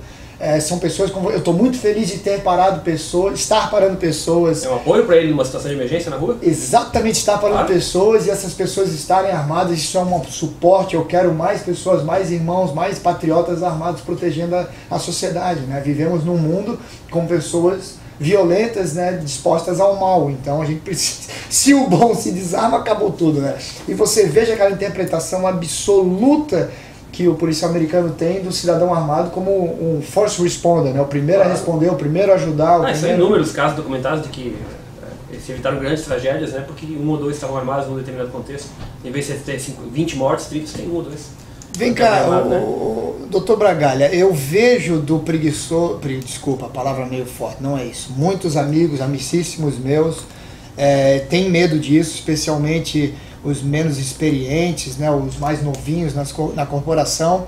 São pessoas como eu estou muito feliz de ter estar parando pessoas. É um apoio para ele numa situação de emergência na rua? Exatamente, estar parando pessoas e essas pessoas estarem armadas, isso é um suporte. Eu quero mais pessoas, mais irmãos, mais patriotas armados protegendo a sociedade, né? Vivemos num mundo com pessoas violentas, né, dispostas ao mal, então a gente precisa, se o bom se desarma, acabou tudo, né? E você veja aquela interpretação absoluta que o policial americano tem do cidadão armado como um first responder, né? O primeiro a responder, o primeiro a ajudar. São inúmeros casos documentados de que se evitaram grandes tragédias, né? Porque um ou dois estavam armados num determinado contexto. Em vez de ter 20 mortes, 30, tem um ou dois. Vem cá, doutor Bragalha, eu vejo do preguiçoso, desculpa, a palavra meio forte, não é isso. Muitos amigos, amicíssimos meus, têm medo disso, especialmente os menos experientes, né, os mais novinhos na corporação.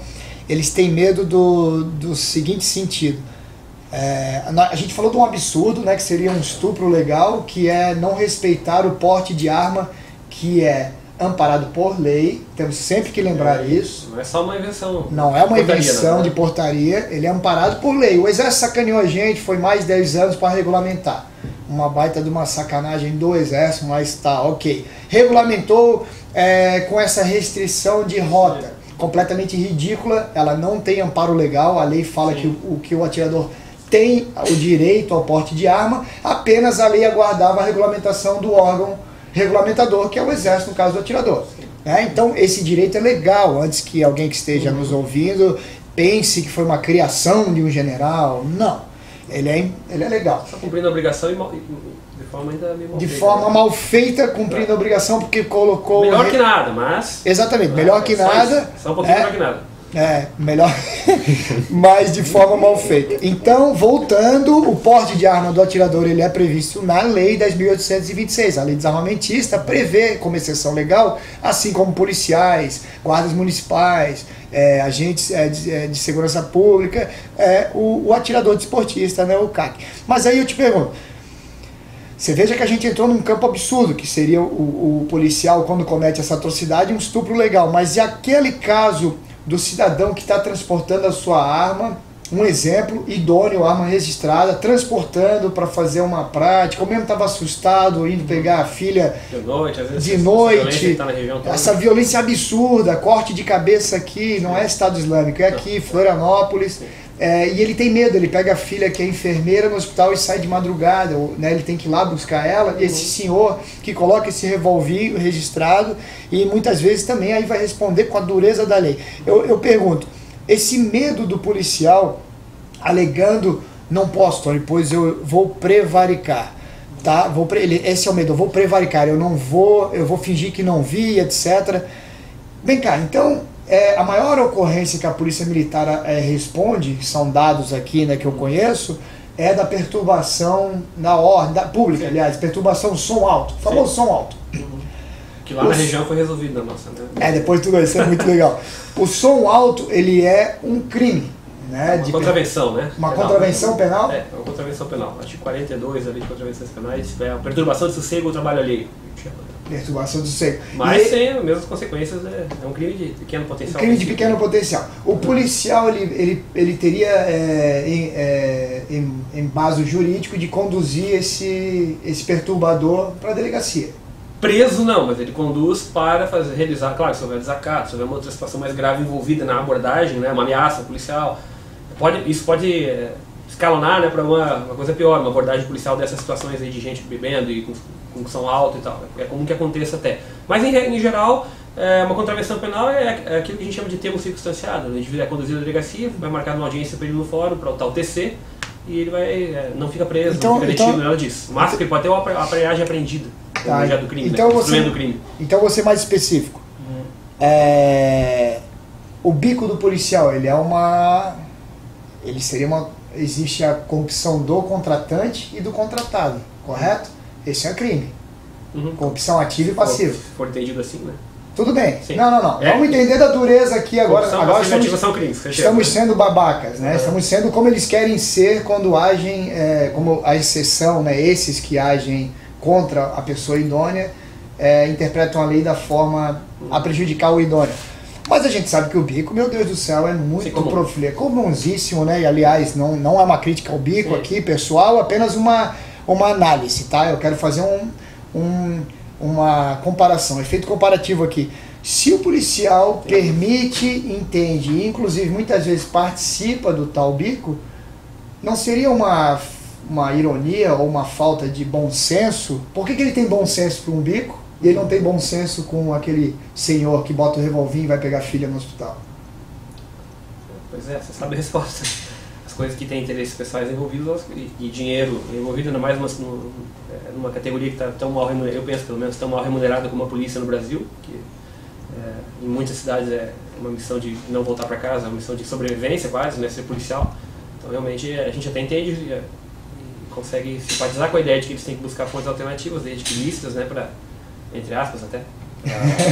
Eles têm medo do seguinte sentido. A gente falou de um absurdo, né, que seria um estupro legal, que é não respeitar o porte de arma, que é amparado por lei, temos sempre que lembrar isso. Não é só uma invenção. Não é uma invenção de portaria, ele é amparado por lei. O Exército sacaneou a gente, foi mais de 10 anos para regulamentar. Uma baita de uma sacanagem do Exército, mas tá, ok. Regulamentou com essa restrição de rota, completamente ridícula, ela não tem amparo legal, a lei fala que o atirador tem o direito ao porte de arma, apenas a lei aguardava a regulamentação do órgão regulamentador, que é o Exército, no caso do atirador. Então, esse direito é legal, antes que alguém que esteja nos ouvindo pense que foi uma criação de um general. Não, ele é legal. Só cumprindo a obrigação e de forma ainda meio mal de feita, forma mal feita, cumprindo a obrigação, porque colocou... Melhor que nada, mas... Exatamente, melhor que nada. Só um pouquinho melhor que nada. Melhor, mas de forma mal feita. Então, voltando, o porte de arma do atirador ele é previsto na Lei 10.826. A lei desarmamentista prevê, como exceção legal, assim como policiais, guardas municipais, agentes de segurança pública, o atirador desportista, né, o CAC. Mas aí eu te pergunto, você veja que a gente entrou num campo absurdo, que seria o policial, quando comete essa atrocidade, um estupro legal. Mas e aquele caso do cidadão que está transportando a sua arma, um exemplo, idôneo, arma registrada, transportando para fazer uma prática, ou mesmo estava assustado, indo pegar a filha de noite, às vezes de noite, tá na região toda. Essa violência absurda, corte de cabeça aqui, não é Estado Islâmico, é aqui, Florianópolis, e ele tem medo, ele pega a filha que é enfermeira no hospital e sai de madrugada, né, ele tem que ir lá buscar ela, e esse senhor que coloca esse revólver registrado, e muitas vezes também aí vai responder com a dureza da lei. Eu pergunto, esse medo do policial alegando, não posso, Tony, pois eu vou prevaricar, tá? Esse é o medo, eu vou prevaricar, eu vou fingir que não vi, etc. Vem cá, então, a maior ocorrência que a Polícia Militar responde, são dados aqui, né, que eu conheço, é da perturbação na ordem pública, aliás, perturbação som alto, o famoso som alto. Que lá na região foi resolvido na nossa, né? Depois de tudo isso, é muito legal. O som alto, ele é um crime, né? Uma contravenção, né? Uma contravenção penal? Uma contravenção penal. Artigo 42 ali de contravenções penais, a perturbação de sossego ou trabalho alheio. Perturbação do sossego. Mas tem as mesmas consequências, é um crime de pequeno potencial. Um crime de pequeno potencial. O policial, ele teria em base jurídico de conduzir esse perturbador para a delegacia. Preso não, mas ele conduz para realizar, claro, se houver desacato, se houver uma outra situação mais grave envolvida na abordagem, né, uma ameaça policial, isso pode escalonar, né, para uma coisa pior, uma abordagem policial dessas situações aí de gente bebendo e com som alto e tal. É comum que aconteça até. Mas em geral, uma contravenção penal é aquilo que a gente chama de termo circunstanciado. O indivíduo é conduzido à delegacia, vai marcar uma audiência para ele no fórum, para o tal TC, e ele não fica preso, não fica detido, nada disso. Mas ele pode ter uma aparelhagem apreendida. Tá. Do crime, então, né? Do crime. Então vou ser mais específico. O bico do policial, existe a corrupção do contratante e do contratado, correto? Esse é crime. Corrupção ativa e passiva. Se for entendido assim, né? Tudo bem. Sim. Não. Vamos entender da dureza aqui agora. Agora estamos sendo babacas, né? Estamos sendo como eles querem ser quando agem, como a exceção, né? Esses que agem contra a pessoa idônea, interpretam a lei da forma a prejudicar o idôneo. Mas a gente sabe que o bico, meu Deus do céu, é muito profícuo, é comunsíssimo, né? E aliás, não é uma crítica ao bico aqui, pessoal, apenas uma análise, tá? Eu quero fazer uma comparação, efeito comparativo aqui. Se o policial permite, entende e inclusive muitas vezes participa do tal bico, não seria uma ironia ou uma falta de bom senso? Por que ele tem bom senso para um bico e ele não tem bom senso com aquele senhor que bota o revolvinho e vai pegar a filha no hospital? Pois é, você sabe a resposta. as coisas que têm interesses pessoais envolvidos e dinheiro envolvido, ainda mais numa categoria que está tão mal remunerada, eu penso pelo menos, tão mal remunerada como a polícia no Brasil, que em muitas cidades é uma missão de não voltar para casa, é uma missão de sobrevivência quase, né, ser policial. Então realmente a gente até entende e consegue simpatizar com a ideia de que eles têm que buscar fontes alternativas, desde que lícitas, né, para, entre aspas até,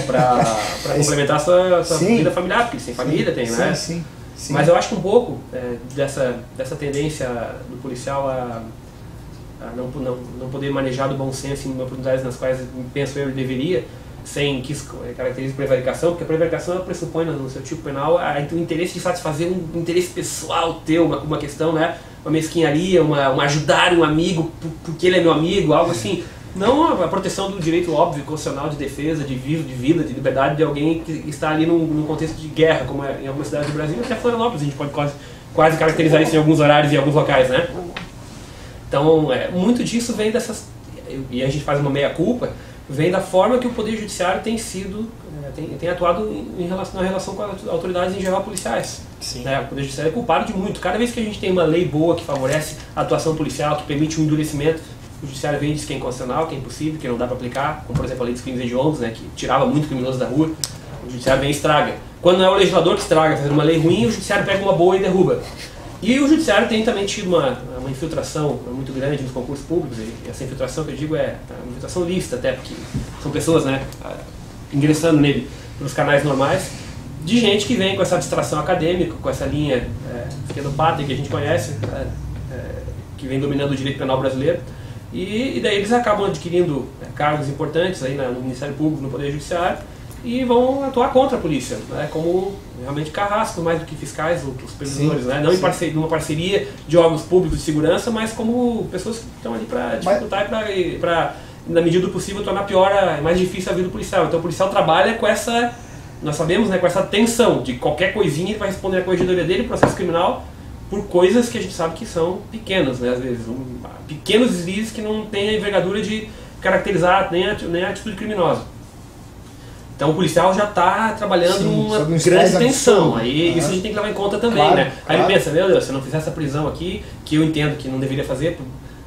para complementar a sua vida familiar, porque eles têm família, tem, né? Sim. Mas eu acho que um pouco dessa tendência do policial a não poder manejar do bom senso em oportunidades nas quais penso eu deveria, sem que isso caracterize prevaricação, porque a prevaricação ela pressupõe no seu tipo penal o interesse de satisfazer um interesse pessoal teu, uma questão, né, uma mesquinharia, uma ajudar um amigo porque ele é meu amigo, algo assim. Não a proteção do direito óbvio, constitucional de defesa, de vida, de liberdade de alguém que está ali num contexto de guerra, como é em algumas cidades do Brasil, até Florianópolis, a gente pode quase caracterizar isso em alguns horários e em alguns locais, né? Então, muito disso vem dessas, e a gente faz uma meia-culpa, vem da forma que o Poder Judiciário tem sido, tem atuado na relação com as autoridades em geral policiais. Sim. O Poder Judiciário é culpado de muito. Cada vez que a gente tem uma lei boa que favorece a atuação policial, que permite um endurecimento, o Judiciário vem e diz que é inconstitucional, que é impossível, que não dá para aplicar, como por exemplo a lei dos crimes hediondos, né, que tirava muito criminoso da rua, o Judiciário vem e estraga. Quando não é o legislador que estraga, fazendo uma lei ruim, o Judiciário pega uma boa e derruba. E o Judiciário tem também tido uma infiltração muito grande nos concursos públicos, e essa infiltração que eu digo é uma infiltração lícita até, porque são pessoas, né, ingressando nele pelos canais normais, de gente que vem com essa abstração acadêmica, com essa linha esquerdopata que a gente conhece, que vem dominando o direito penal brasileiro. E daí eles acabam adquirindo cargos importantes aí no Ministério Público, no Poder Judiciário, e vão atuar contra a polícia, né, como realmente carrascos mais do que fiscais ou supervisores, né, não numa parceria de órgãos públicos de segurança, mas como pessoas que estão ali para dificultar e para, na medida do possível, tornar pior, mais difícil a vida do policial. Então o policial trabalha com essa, nós sabemos, né, com essa tensão de qualquer coisinha ele vai responder a corregedoria dele, processo criminal, por coisas que a gente sabe que são pequenas, né, às vezes, pequenos deslizes que não têm a envergadura de caracterizar nem a atitude criminosa. Então o policial já está trabalhando numa grande tensão, aí isso a gente tem que levar em conta também, claro, né? Aí ele pensa, meu Deus, se eu não fizer essa prisão aqui, que eu entendo que não deveria fazer,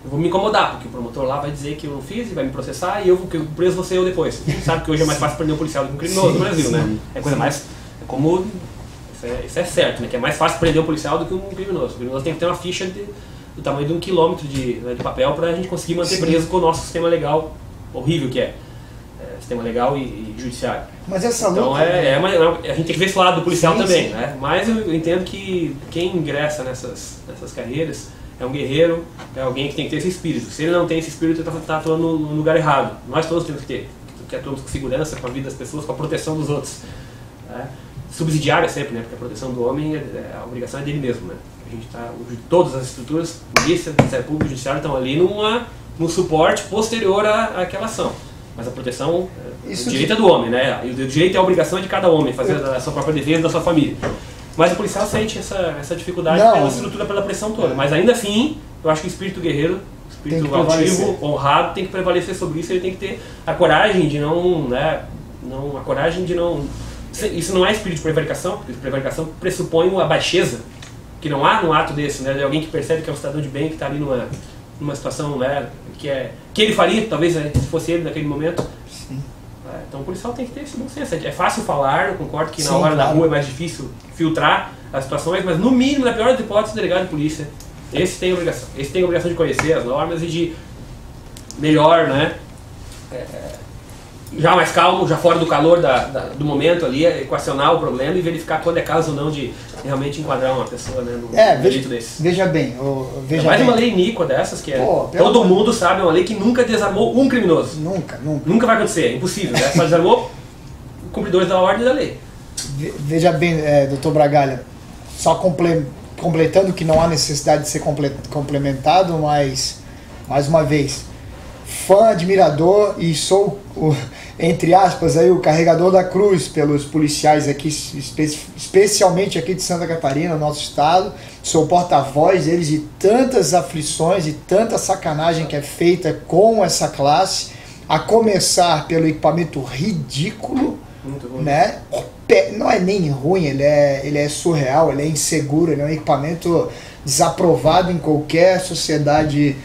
eu vou me incomodar, porque o promotor lá vai dizer que eu não fiz e vai me processar e que o preso vou ser eu depois. A gente sabe que hoje é mais fácil prender um policial do que um criminoso no Brasil, né? É coisa mais, como, isso é certo, né? Que é mais fácil prender um policial do que um criminoso. O criminoso tem que ter uma ficha do tamanho de 1 quilômetro de papel para a gente conseguir manter preso com o nosso sistema legal horrível que é. Sistema legal e judiciário. Mas essa luta... Então a gente tem que ver esse lado do policial também, né? Mas eu entendo que quem ingressa nessas carreiras é um guerreiro, é alguém que tem que ter esse espírito. Se ele não tem esse espírito, ele está atuando no lugar errado. Nós todos temos que ter, que atuamos com segurança, com a vida das pessoas, com a proteção dos outros. Né? Subsidiária sempre, né? Porque a proteção do homem, a obrigação é dele mesmo, né? A gente tá, todas as estruturas, polícia, Ministério Público, Judiciário, estão ali num suporte posterior àquela ação. Mas a proteção, o direito é do homem, né? E o direito é a obrigação de cada homem, fazer a sua própria defesa da sua família. Mas o policial sente essa dificuldade pela estrutura, pela pressão toda. Mas ainda assim, eu acho que o espírito guerreiro, o espírito altivo, honrado, tem que prevalecer sobre isso. Ele tem que ter a coragem de Isso não é espírito de prevaricação, porque prevaricação pressupõe uma baixeza, que não há num ato desse, né? De alguém que percebe que é um cidadão de bem, que está ali numa situação, né, que ele faria, talvez, né, se fosse ele naquele momento. Sim. Então o policial tem que ter esse bom senso. É fácil falar, eu concordo que na hora da rua é mais difícil filtrar as situações, mas no mínimo, na pior das hipóteses, o delegado de polícia, esse tem a obrigação de conhecer as normas e de melhor, né, já mais calmo, já fora do calor do momento ali, equacionar o problema e verificar quando é caso ou não de realmente enquadrar uma pessoa, né, num delito desse. Veja bem, uma lei iníqua dessas, que todo mundo sabe, é uma lei que nunca desarmou um criminoso. Nunca vai acontecer, é impossível, né? Só desarmou cumpridores da ordem e da lei. Veja bem, doutor Bragalha, só completando que não há necessidade de ser complementado, mas, mais uma vez, fã, admirador e sou, entre aspas, aí, o carregador da cruz pelos policiais aqui, especialmente aqui de Santa Catarina, nosso estado. Sou porta-voz deles de tantas aflições e tanta sacanagem que é feita com essa classe, a começar pelo equipamento ridículo, né? não é nem ruim, ele é surreal, ele é inseguro, ele é um equipamento desaprovado em qualquer sociedade,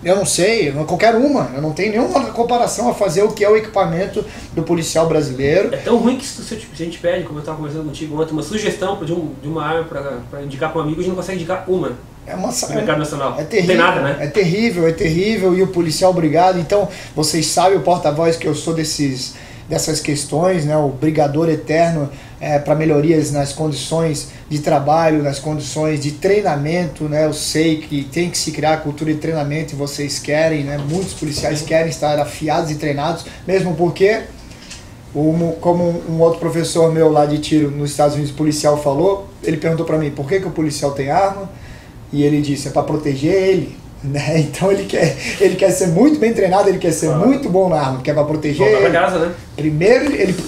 eu não sei, qualquer uma, eu não tenho nenhuma comparação a fazer o que é o equipamento do policial brasileiro. É tão ruim que se a gente pede, como eu estava conversando contigo ontem, uma sugestão de uma arma para indicar para um amigo, a gente não consegue indicar uma. No mercado nacional. É terrível, não tem nada, né? É terrível, e o policial obrigado. Então, vocês sabem o porta-voz que eu sou dessas questões, né? O brigador eterno para melhorias nas condições de trabalho, nas condições de treinamento, né? Eu sei que tem que se criar a cultura de treinamento e vocês querem, né? Muitos policiais querem estar afiados e treinados, mesmo porque, como um outro professor meu lá de tiro nos Estados Unidos, policial, falou, ele perguntou para mim, por que o policial tem arma? E ele disse, é para proteger ele, né? Então ele quer ser muito bem treinado, ele quer ser muito bom na arma, que é para proteger ele. Casa, né? Primeiro,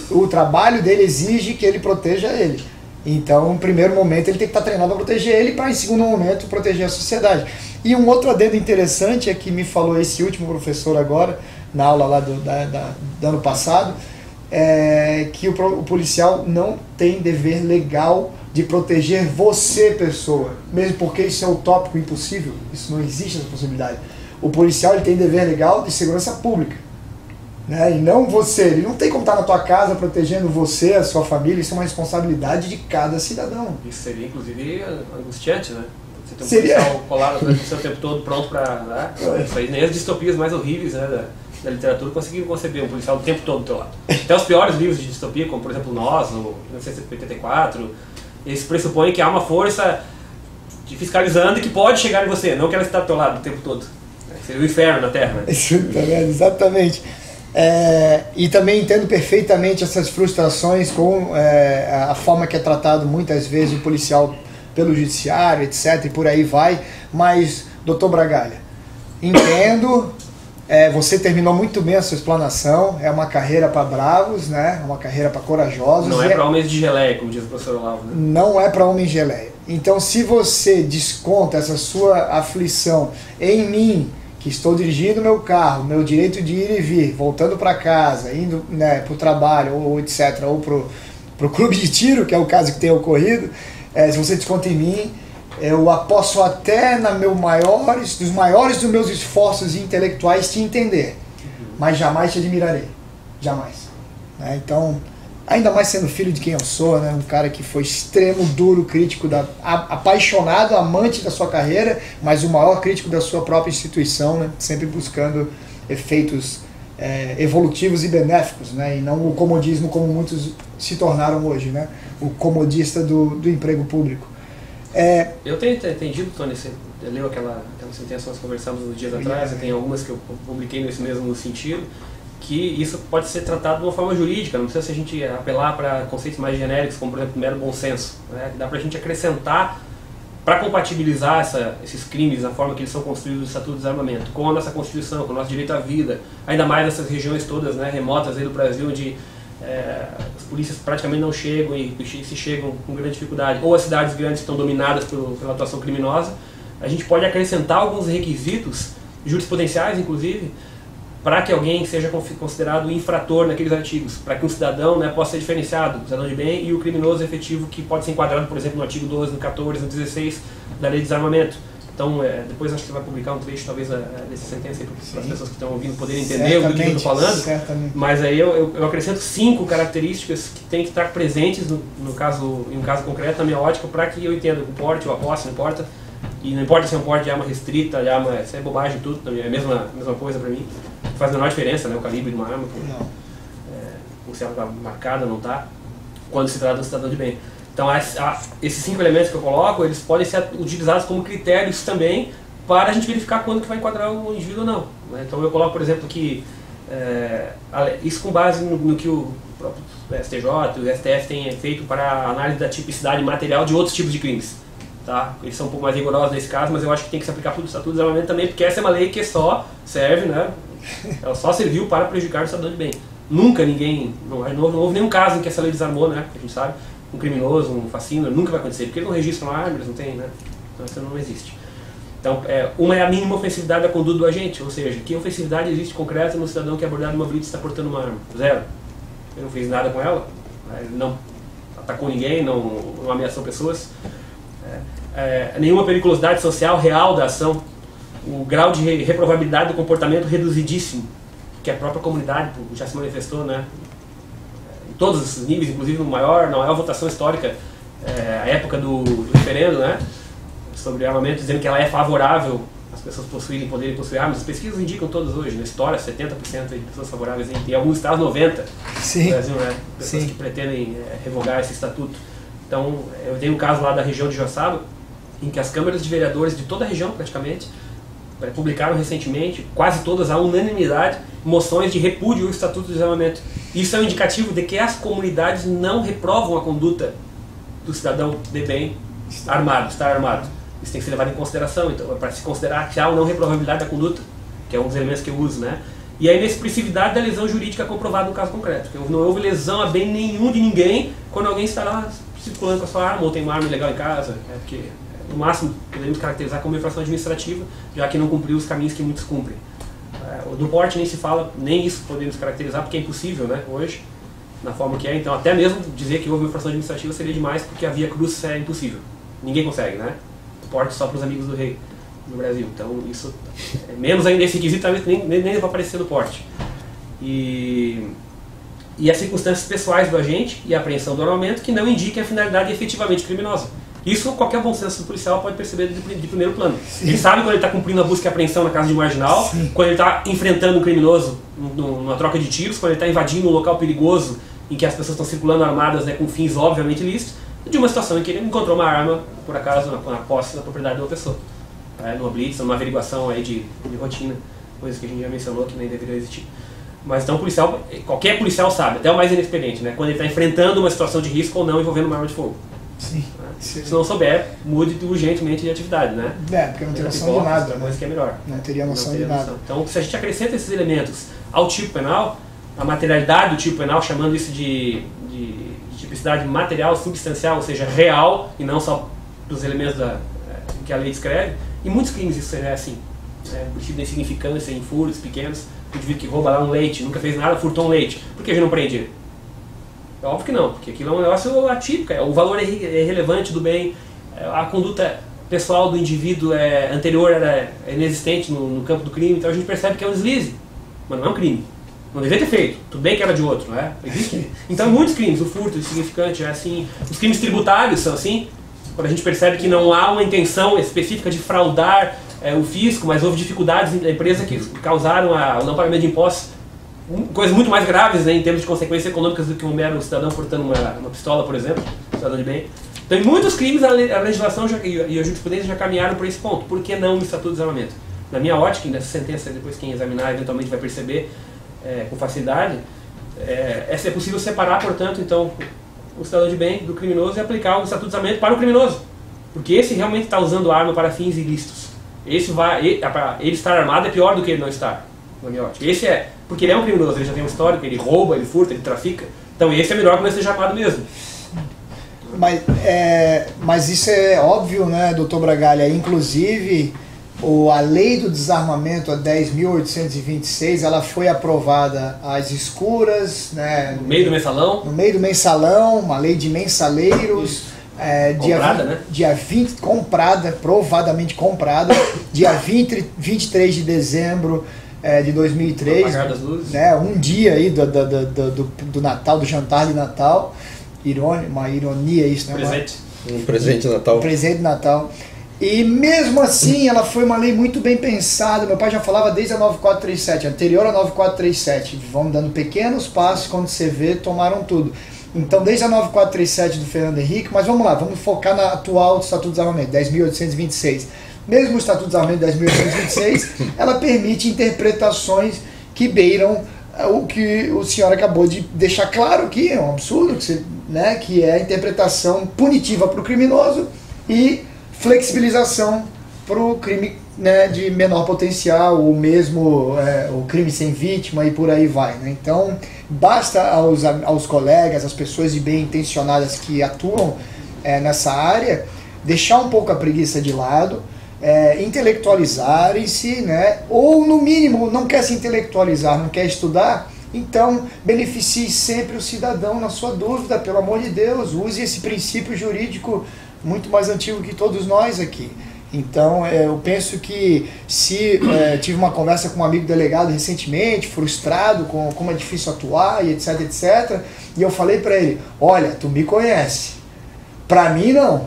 o trabalho dele exige que ele proteja ele. Então, no primeiro momento, ele tem que estar treinado para proteger ele, para em segundo momento proteger a sociedade. E um outro adendo interessante é que me falou esse último professor agora, na aula lá do ano passado, que o policial não tem dever legal de proteger você, pessoa, mesmo porque isso é utópico, impossível, isso não existe essa possibilidade. O policial ele tem dever legal de segurança pública, né? E não você, ele não tem como estar na tua casa protegendo você, a sua família, isso é uma responsabilidade de cada cidadão. Isso seria inclusive angustiante, né? Você tem um policial colado atrás do seu tempo todo, pronto para... Isso aí nem as distopias mais horríveis, né, da literatura conseguiram conceber um policial o tempo todo do teu lado. Até os piores livros de distopia, como por exemplo Nós, ou 1984, eles pressupõem que há uma força te fiscalizando e que pode chegar em você, não que ela está do teu lado o tempo todo. Seria o inferno na Terra. Né? Exatamente. E também entendo perfeitamente essas frustrações com a forma que é tratado muitas vezes o policial pelo judiciário, etc. E por aí vai. Mas, doutor Bragalha, entendo... você terminou muito bem a sua explanação, é uma carreira para bravos, né? É uma carreira para corajosos. Não é para homens de geleia, como diz o professor Olavo, né? Não é para homens de geleia. Então, se você desconta essa sua aflição em mim, que estou dirigindo meu carro, meu direito de ir e vir, voltando para casa, indo, né, para o trabalho, ou etc., ou para o clube de tiro, que é o caso que tem ocorrido, se você desconta em mim, eu aposto até dos maiores dos meus esforços intelectuais te entender, mas jamais te admirarei, jamais. Né? Então, ainda mais sendo filho de quem eu sou, né? Um cara que foi extremo, duro, crítico, apaixonado, amante da sua carreira, mas o maior crítico da sua própria instituição, né? Sempre buscando efeitos evolutivos e benéficos, né? E não o comodismo como muitos se tornaram hoje, né? O comodista do emprego público. Eu tenho entendido, Tony, você leu aquela sentença que nós conversamos uns dias atrás, tem algumas que eu publiquei nesse mesmo sentido, que isso pode ser tratado de uma forma jurídica, não precisa se a gente apelar para conceitos mais genéricos, como por exemplo mero bom senso, né? Dá para a gente acrescentar, para compatibilizar esses crimes na forma que eles são construídos no Estatuto do Desarmamento, com a nossa Constituição, com o nosso direito à vida, ainda mais nessas regiões todas, né, remotas aí do Brasil, onde as polícias praticamente não chegam e se chegam com grande dificuldade, ou as cidades grandes estão dominadas pela atuação criminosa. A gente pode acrescentar alguns requisitos, jurisprudenciais inclusive, para que alguém seja considerado infrator naqueles artigos, para que um cidadão, né, possa ser diferenciado, o cidadão de bem e o criminoso efetivo, que pode ser enquadrado, por exemplo, no artigo 12, no 14, no 16 da Lei de Desarmamento. Então, depois acho que você vai publicar um trecho, talvez, dessa sentença para as pessoas que estão ouvindo poderem entender o que eu estou falando. Certamente. Mas aí eu acrescento 5 características que têm que estar presentes, em um caso concreto, na minha ótica, para que eu entenda o porte ou a posse, não importa. E não importa se é um porte de arma restrita, de arma, isso é bobagem tudo, também é a mesma coisa para mim. Não faz a menor diferença, né, o calibre de uma arma, se ela está marcada ou não está, quando se trata de um cidadão de bem. Então, esses 5 elementos que eu coloco, eles podem ser utilizados como critérios também para a gente verificar quando que vai enquadrar o indivíduo ou não. Né? Então, eu coloco, por exemplo, que isso com base no que o próprio STJ, o STF tem feito para a análise da tipicidade material de outros tipos de crimes. Tá? Eles são um pouco mais rigorosos nesse caso, mas eu acho que tem que se aplicar para o Estatuto do Desarmamento também, porque essa é uma lei que só serve, né? Ela só serviu para prejudicar o cidadão de bem. Nunca ninguém, não houve nenhum caso em que essa lei desarmou, né? Que a gente sabe. Um criminoso, um fascínio, nunca vai acontecer, porque eles não registram armas, não tem, né? Então isso não existe. Então, uma é a mínima ofensividade da conduta do agente, ou seja, que ofensividade existe concreta no cidadão que é abordado numa blitz e está portando uma arma? 0. Ele não fez nada com ela, Ele não atacou ninguém, não ameaçou pessoas. Nenhuma periculosidade social real da ação. O grau de reprovabilidade do comportamento reduzidíssimo, que a própria comunidade já se manifestou, né? Em todos os níveis, inclusive na maior votação histórica, a época do referendo, né? Sobre armamento, dizendo que ela é favorável às pessoas poderem possuir armas. As pesquisas indicam todas hoje, na história, 70% de pessoas favoráveis, em alguns estados 90% no Brasil, né? Pessoas que pretendem revogar esse estatuto. Então, eu dei um caso lá da região de Joaçaba, em que as câmaras de vereadores de toda a região, praticamente, publicaram recentemente, quase todas à unanimidade, moções de repúdio ao Estatuto de Desarmamento. Isso é um indicativo de que as comunidades não reprovam a conduta do cidadão de bem estar armado. Isso tem que ser levado em consideração, então, para se considerar que há ou não reprovabilidade da conduta, que é um dos elementos que eu uso, né? E a inexpressividade da lesão jurídica comprovada no caso concreto, que não houve lesão a bem nenhum de ninguém quando alguém está lá circulando com a sua arma ou tem uma arma ilegal em casa, porque no máximo podemos caracterizar como infração administrativa, já que não cumpriu os caminhos que muitos cumprem. Do porte nem se fala, nem isso podemos caracterizar, porque é impossível, né, hoje, na forma que é. Então, até mesmo dizer que houve uma infração administrativa seria demais, porque a via cruz é impossível. Ninguém consegue, né? O porte só para os amigos do rei no Brasil. Então, isso é menos ainda esse quesito, nem vai aparecer no porte. E as circunstâncias pessoais do agente e a apreensão do armamento que não indiquem a finalidade efetivamente criminosa. Isso qualquer bom senso policial pode perceber de primeiro plano. Sim. Ele sabe quando ele está cumprindo a busca e apreensão na casa de marginal, sim, quando ele está enfrentando um criminoso numa troca de tiros, quando ele está invadindo um local perigoso em que as pessoas estão circulando armadas, né, com fins obviamente ilícitos, de uma situação em que ele encontrou uma arma, por acaso, na posse da propriedade de uma pessoa. Numa blitz, numa averiguação aí de rotina, coisas que a gente já mencionou que nem deveria existir. Mas então qualquer policial sabe, até o mais inexperiente, né, quando ele está enfrentando uma situação de risco ou não envolvendo uma arma de fogo. Sim. Se não souber, mude urgentemente de atividade, né? Porque não tem noção de nada, né? Que é melhor. Não teria noção de nada. Então, se a gente acrescenta esses elementos ao tipo penal, a materialidade do tipo penal, chamando isso de tipicidade material, substancial, ou seja, real, e não só dos elementos que a lei descreve, e muitos crimes isso é assim. Princípio da insignificância, em furtos pequenos, o indivíduo que rouba lá um leite, nunca fez nada, furtou um leite. Por que a gente não prende ele? É óbvio que não, porque aquilo é um negócio atípico, o valor é irrelevante do bem, a conduta pessoal do indivíduo anterior era inexistente no campo do crime, então a gente percebe que é um deslize, mas não é um crime. Não devia ter feito, tudo bem que era de outro, não é? Existe. Então muitos crimes, o furto, o insignificante, é assim, os crimes tributários são assim, quando a gente percebe que não há uma intenção específica de fraudar o fisco, mas houve dificuldades da empresa que causaram o não pagamento de impostos, coisas muito mais graves, né, em termos de consequências econômicas do que um mero cidadão furtando uma pistola, por exemplo, cidadão de bem. Então, em muitos crimes, a legislação e a jurisprudência já caminharam por esse ponto. Por que não o Estatuto de Desarmamento? Na minha ótica, nessa sentença, depois quem examinar eventualmente vai perceber com facilidade, é possível separar, portanto, então, o cidadão de bem do criminoso e aplicar o Estatuto de Desarmamento para o criminoso. Porque esse realmente está usando a arma para fins ilícitos. Ele estar armado é pior do que ele não estar, na minha ótica. Porque ele é um criminoso, ele já tem um histórico, ele rouba, ele furta, ele trafica. Então esse é melhor que não esteja armado mesmo. Mas isso é óbvio, né, doutor Bragalha? Inclusive, a lei do desarmamento, a 10.826, ela foi aprovada às escuras, né? No meio do mensalão? No meio do mensalão, uma lei de mensaleiros. Comprada, né? Dia 20, provadamente comprada, dia 23 de dezembro de 2003, apagar das luzes, né, um dia aí do Natal, do jantar de Natal, uma ironia isso, né? Um presente de Natal. Um presente de Natal. E mesmo assim, ela foi uma lei muito bem pensada. Meu pai já falava desde a 9437, anterior a 9437. Vão dando pequenos passos, quando você vê, tomaram tudo. Então, desde a 9437 do Fernando Henrique, mas vamos lá, vamos focar na atual do Estatuto de Desarmamento, 10.826. Mesmo o Estatuto de Desarmamento 10.826, ela permite interpretações que beiram o que o senhor acabou de deixar claro, que é um absurdo, que é a interpretação punitiva para o criminoso e flexibilização para o crime, né, de menor potencial, ou mesmo o crime sem vítima e por aí vai, né? Então, basta aos colegas, às pessoas de bem intencionadas que atuam nessa área, deixar um pouco a preguiça de lado, intelectualizarem-se, né? Ou no mínimo não quer se intelectualizar, não quer estudar, Então, beneficie sempre o cidadão na sua dúvida, pelo amor de Deus. Use esse princípio jurídico muito mais antigo que todos nós aqui. Então, eu penso que se tive uma conversa com um amigo delegado recentemente, frustrado com como é difícil atuar e etc, etc, e eu falei para ele, olha, tu me conhece, pra mim não.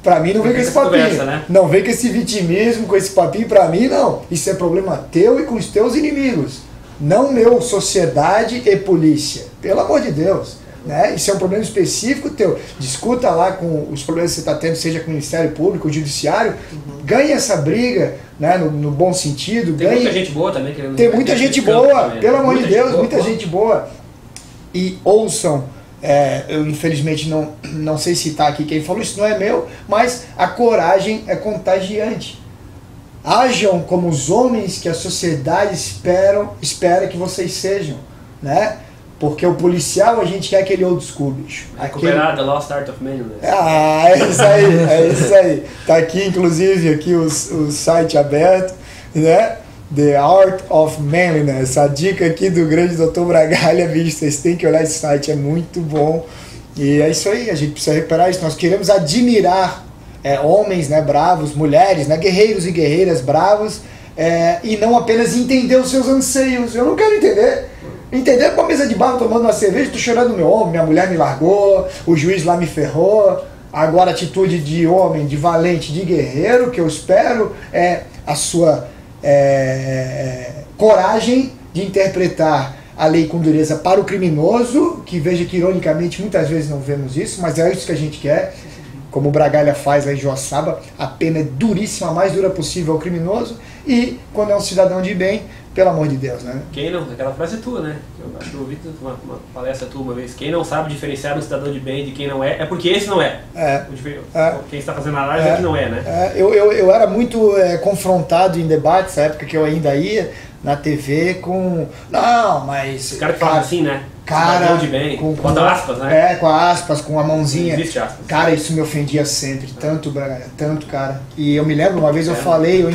Pra mim não vem com esse papinho, conversa, né? Não vem com esse vitimismo, com esse papinho, pra mim não. Isso é problema teu e com os teus inimigos. Não meu, sociedade e polícia. Pelo amor de Deus. Né? Isso é um problema específico teu. Discuta lá com os problemas que você está tendo, seja com o Ministério Público, o Judiciário, ganhe essa briga, né? no bom sentido. Tem muita gente boa também. Tem muita gente boa, pelo amor de Deus, muita gente boa. E ouçam, eu infelizmente não sei citar aqui quem falou, isso não é meu, mas a coragem é contagiante. Ajam como os homens que a sociedade espera que vocês sejam, né? Porque o policial, a gente quer aquele old school, bicho. Recuperar The Lost Art of Manliness. Ah, é isso aí. Tá aqui, inclusive, aqui o site aberto, né? The Art of Manliness. A dica aqui do grande Dr. Bragalha, bicho, vocês têm que olhar esse site, é muito bom. E é isso aí, a gente precisa reparar isso. Nós queremos admirar homens, né, bravos, mulheres, né, guerreiros e guerreiras bravos, e não apenas entender os seus anseios. Eu não quero entender. Entender com a mesa de bar tomando uma cerveja, tô chorando no meu ombro, minha mulher me largou, o juiz lá me ferrou. Agora a atitude de homem, de valente, de guerreiro, que eu espero é a sua coragem de interpretar a lei com dureza para o criminoso, que veja que ironicamente muitas vezes não vemos isso, mas é isso que a gente quer. Como o Bragalha faz lá em Joaçaba, a pena é duríssima, a mais dura possível ao criminoso, e quando é um cidadão de bem, pelo amor de Deus, né? Quem não, aquela frase é tua, né? Eu acho que eu ouvi uma palestra tua uma vez. Quem não sabe diferenciar um cidadão de bem de quem não é porque esse não é. Quem está fazendo a análise é que não é, né? Eu era muito confrontado em debates, na época que eu ainda ia na TV com... Não, mas... Os caras que falam assim, né? Cara, de bem, bota aspas, né? Com aspas, com a mãozinha. Existe aspas. Cara, isso me ofendia sempre, tanto, cara. E eu me lembro, uma vez eu falei,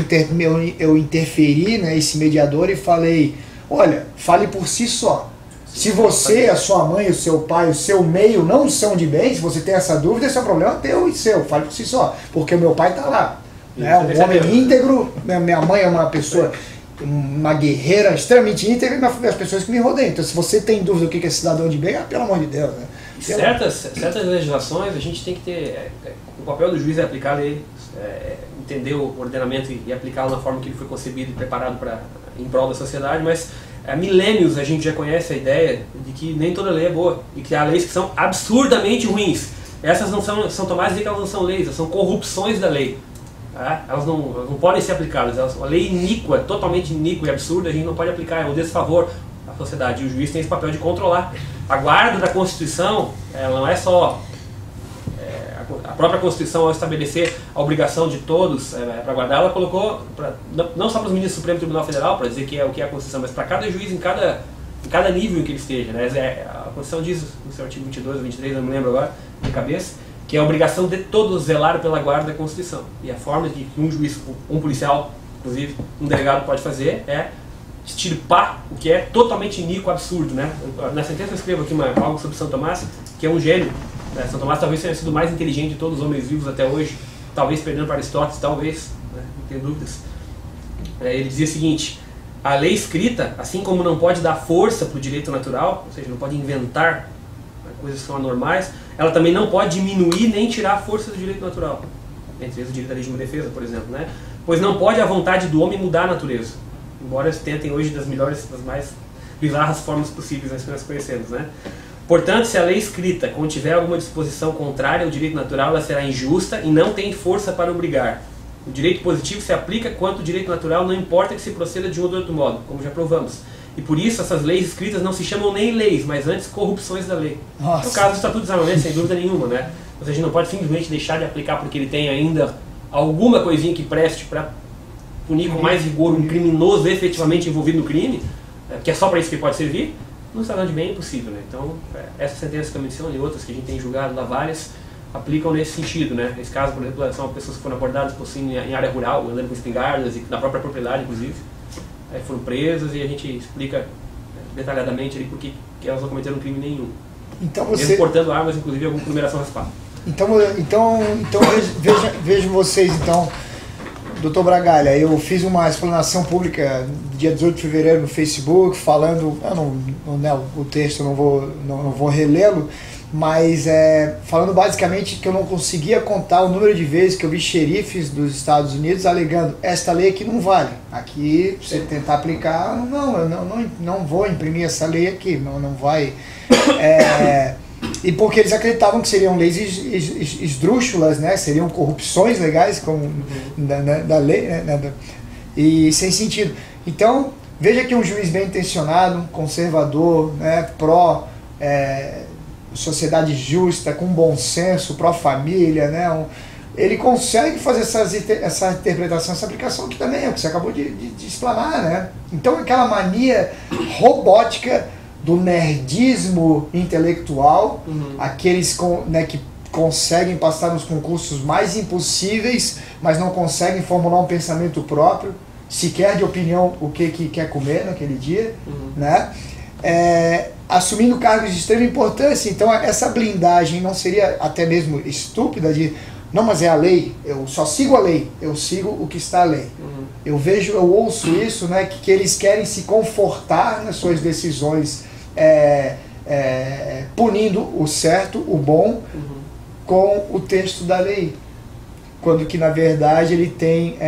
eu interferi nesse mediador e falei, olha, fale por si só. Se você, a sua mãe, o seu pai, o seu meio não são de bem, se você tem essa dúvida, esse é um problema teu e seu, fale por si só. Porque o meu pai tá lá, né? Um homem íntegro, minha mãe é uma pessoa... uma guerreira extremamente íntegra e as pessoas que me rodeiam. Então, se você tem dúvida do que é cidadão de bem, pelo amor de Deus, né? Certas legislações, a gente tem que ter... o papel do juiz é aplicar a lei, entender o ordenamento e aplicá-lo na forma que ele foi concebido e preparado em prol da sociedade, mas há milênios a gente já conhece a ideia de que nem toda lei é boa e que há leis que são absurdamente ruins. Essas não são tomadas de que elas não são leis, elas são corrupções da lei. Elas não podem ser aplicadas. A lei iníqua, totalmente iníqua e absurda, a gente não pode aplicar, é um desfavor à sociedade. E o juiz tem esse papel de controlar. A guarda da Constituição, ela não é só... a própria Constituição, ao estabelecer a obrigação de todos para guardar, ela colocou, não só para os ministros do Supremo Tribunal Federal, para dizer o que é a Constituição, mas para cada juiz em cada nível em que ele esteja. Né? A Constituição diz, no seu artigo 22 ou 23, não me lembro agora, de cabeça, que é a obrigação de todos zelar pela guarda da Constituição. E a forma que um juiz, um policial, inclusive um delegado pode fazer é extirpar o que é totalmente iníquo, absurdo. Né? Na sentença eu escrevo aqui algo sobre São Tomás, que é um gênio. Né? São Tomás talvez tenha sido o mais inteligente de todos os homens vivos até hoje, talvez perdendo para Aristóteles, talvez, né? Não tenho dúvidas. Ele dizia o seguinte: a lei escrita, assim como não pode dar força para o direito natural, ou seja, não pode inventar coisas que são anormais, ela também não pode diminuir nem tirar a força do direito natural. Entre eles o direito à legítima defesa, por exemplo, né? Pois não pode a vontade do homem mudar a natureza. Embora eles tentem hoje das mais bizarras formas possíveis que nós conhecemos, né? Portanto, se a lei escrita contiver alguma disposição contrária ao direito natural, ela será injusta e não tem força para obrigar. O direito positivo se aplica quanto o direito natural, não importa que se proceda de um ou de outro modo, como já provamos. E por isso essas leis escritas não se chamam nem leis, mas antes corrupções da lei. Nossa. No caso do Estatuto de Desarmamento, sem dúvida nenhuma, né? Mas a gente não pode simplesmente deixar de aplicar porque ele tem ainda alguma coisinha que preste para punir com mais rigor um criminoso efetivamente envolvido no crime, que é só para isso que pode servir. No cidadão de bem é impossível, né? Então, essa sentença que eu menciono e outras que a gente tem julgado lá várias, aplicam nesse sentido, né? Nesse caso, por exemplo, são pessoas que foram abordadas em área rural, andando com espingardas e na própria propriedade, inclusive. Foram presas e a gente explica detalhadamente ali porque elas não cometeram crime nenhum. Então você... Mesmo portando armas, inclusive alguma numeração raspada. Então vejo vocês, então, Dr. Bragalha, eu fiz uma explanação pública dia 18 de fevereiro no Facebook, falando, o texto eu não vou relê-lo, mas falando basicamente que eu não conseguia contar o número de vezes que eu vi xerifes dos Estados Unidos alegando, esta lei aqui não vale, aqui você tentar aplicar, não vou imprimir essa lei aqui, não vai... E porque eles acreditavam que seriam leis esdrúxulas, né? Seriam corrupções legais como da lei, né? E sem sentido. Então, veja que um juiz bem intencionado, conservador, né? Pró sociedade justa, com bom senso, pró família, né? Ele consegue fazer essa interpretação, essa aplicação que também é o que você acabou de explanar, né? Então, aquela mania robótica do nerdismo intelectual, aqueles que conseguem passar nos concursos mais impossíveis, mas não conseguem formular um pensamento próprio, sequer de opinião o que quer comer naquele dia, né? Assumindo cargos de extrema importância. Então essa blindagem não seria até mesmo estúpida de não, mas é a lei, eu só sigo a lei, eu sigo o que está a lei. Eu ouço isso, né, que eles querem se confortar nas suas decisões, punindo o certo, o bom, com o texto da lei. Quando que, na verdade, ele tem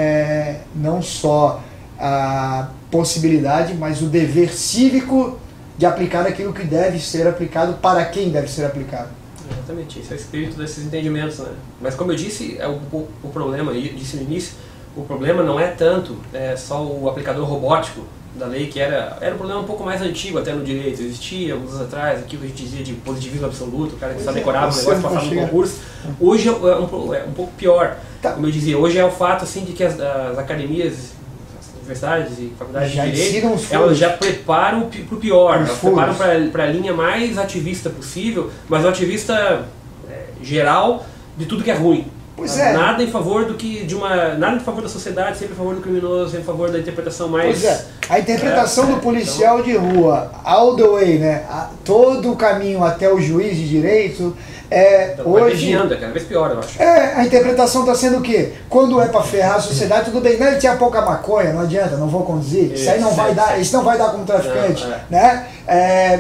não só a possibilidade, mas o dever cívico de aplicar aquilo que deve ser aplicado para quem deve ser aplicado. Exatamente, esse é o espírito desses entendimentos, né? Mas como eu disse, o problema, eu disse no início, o problema não é tanto só o aplicador robótico da lei, que era um problema um pouco mais antigo até no direito. Existia alguns anos atrás aquilo que a gente dizia de positivismo absoluto, o cara que só decorava o negócio para passar no concurso. Hoje é um pouco pior. Como eu dizia, hoje é o fato assim, de que as academias, as universidades e faculdades de direito, elas já preparam para o pior, elas preparam para a linha mais ativista possível, mas o ativista geral de tudo que é ruim. Nada em favor nada em favor da sociedade, sempre em favor do criminoso, sempre em favor da interpretação mais... A interpretação do policial de rua, all the way, né? Todo o caminho até o juiz de direito, hoje... É cada vez pior, eu acho. A interpretação está sendo o quê? Quando é para ferrar a sociedade, tudo bem, ele tinha pouca maconha, não adianta, não vou conduzir, isso aí não vai dar, isso não vai dar como traficante, né?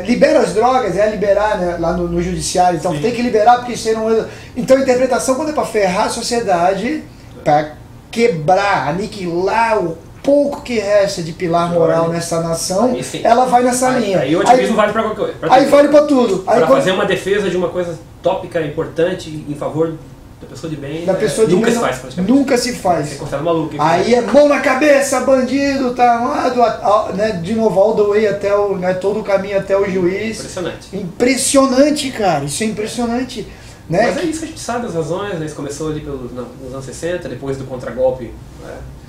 Libera as drogas, liberar, né, lá no judiciário, então tem que liberar porque isso aí não... Então a interpretação, quando é para ferrar a sociedade, para quebrar, aniquilar o pouco que resta de pilar moral nessa nação, ela vai nessa linha. Aí o ativismo vale para qualquer coisa. Aí vale para tudo. Para fazer uma defesa de uma coisa tópica, importante, em favor da pessoa de bem, nunca se faz praticamente. Nunca se faz. É considerado maluco. Aí é mão na cabeça, bandido, tá armado, né, de novo, all the way até todo o caminho até o juiz. Impressionante. Impressionante, cara, isso é impressionante. Né? Mas é isso que a gente sabe, as razões, né? Isso começou ali nos anos 60, depois do contragolpe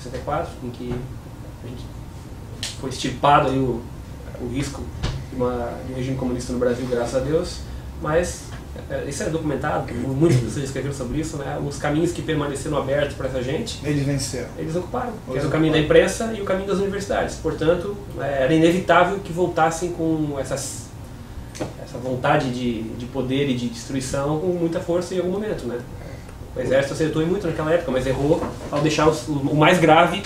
64, em que a gente foi extirpado ali o risco de um regime comunista no Brasil, graças a Deus, mas isso é documentado, muitas pessoas escreveram sobre isso, né? Os caminhos que permaneceram abertos para essa gente, eles venceram. Eles ocuparam, que era o caminho da imprensa e o caminho das universidades. Portanto, era inevitável que voltassem com essa vontade de poder e de destruição com muita força em algum momento, né? O exército acertou muito naquela época, mas errou ao deixar o mais grave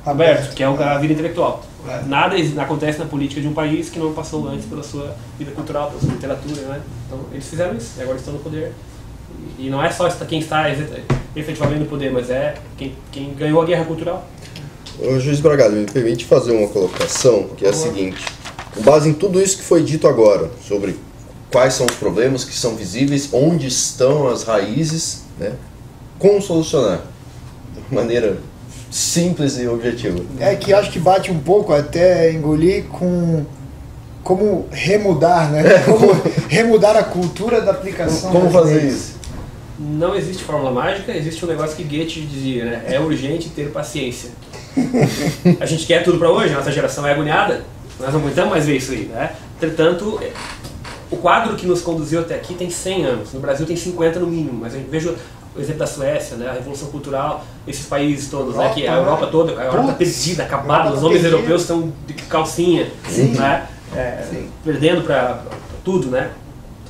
aberto, que é a vida intelectual. Nada acontece na política de um país que não passou antes pela sua vida cultural, pela sua literatura, né? Então eles fizeram isso e agora estão no poder. E não é só quem está efetivamente no poder, mas é quem ganhou a guerra cultural. O juiz Bragalha, me permite fazer uma colocação que é a seguinte: com base em tudo isso que foi dito agora, sobre quais são os problemas que são visíveis, onde estão as raízes, né? Como solucionar de maneira simples e objetiva. Que acho que bate um pouco, até engolir, com como remudar, né? Como remudar a cultura da aplicação. Como fazer isso? Não existe fórmula mágica, existe um negócio que Goethe dizia, né? É urgente ter paciência. A gente quer tudo para hoje, a nossa geração é agoniada, nós não aguentamos mais ver isso aí, né? Entretanto, o quadro que nos conduziu até aqui tem 100 anos, no Brasil tem 50 no mínimo, mas a gente veja o exemplo da Suécia, né? A Revolução Cultural, esses países todos, que a Europa toda, a Europa está perdida, acabada, os homens europeus estão de calcinha, né? perdendo para tudo, né?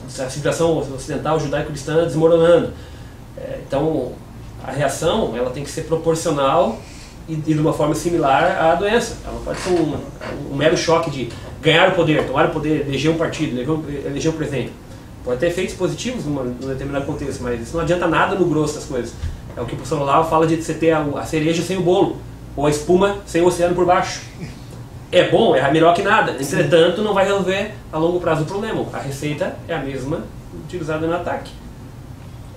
A civilização ocidental judaico-cristã desmoronando. Então, a reação ela tem que ser proporcional e de uma forma similar à doença. Ela não pode ser um mero choque de ganhar o poder, tomar o poder, eleger um partido, eleger um presidente. Pode ter efeitos positivos num determinado contexto, mas isso não adianta nada no grosso das coisas. É o que o professor Olavo fala de você ter a cereja sem o bolo, ou a espuma sem o oceano por baixo. É bom, é melhor que nada. Entretanto, não vai resolver a longo prazo o problema. A receita é a mesma utilizada no ataque.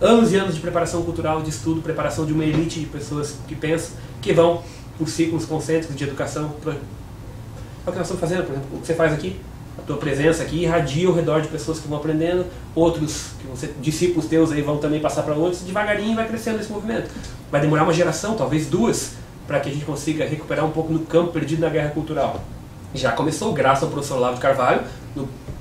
Anos e anos de preparação cultural, de estudo, preparação de uma elite de pessoas que pensam, que vão por ciclos concêntricos de educação. É o que nós estamos fazendo, por exemplo, o que você faz aqui. A tua presença aqui irradia ao redor de pessoas que vão aprendendo, outros, discípulos teus aí vão também passar para outros, devagarinho vai crescendo esse movimento. Vai demorar uma geração, talvez duas, para que a gente consiga recuperar um pouco no campo perdido na guerra cultural. Já começou, graças ao professor Olavo de Carvalho,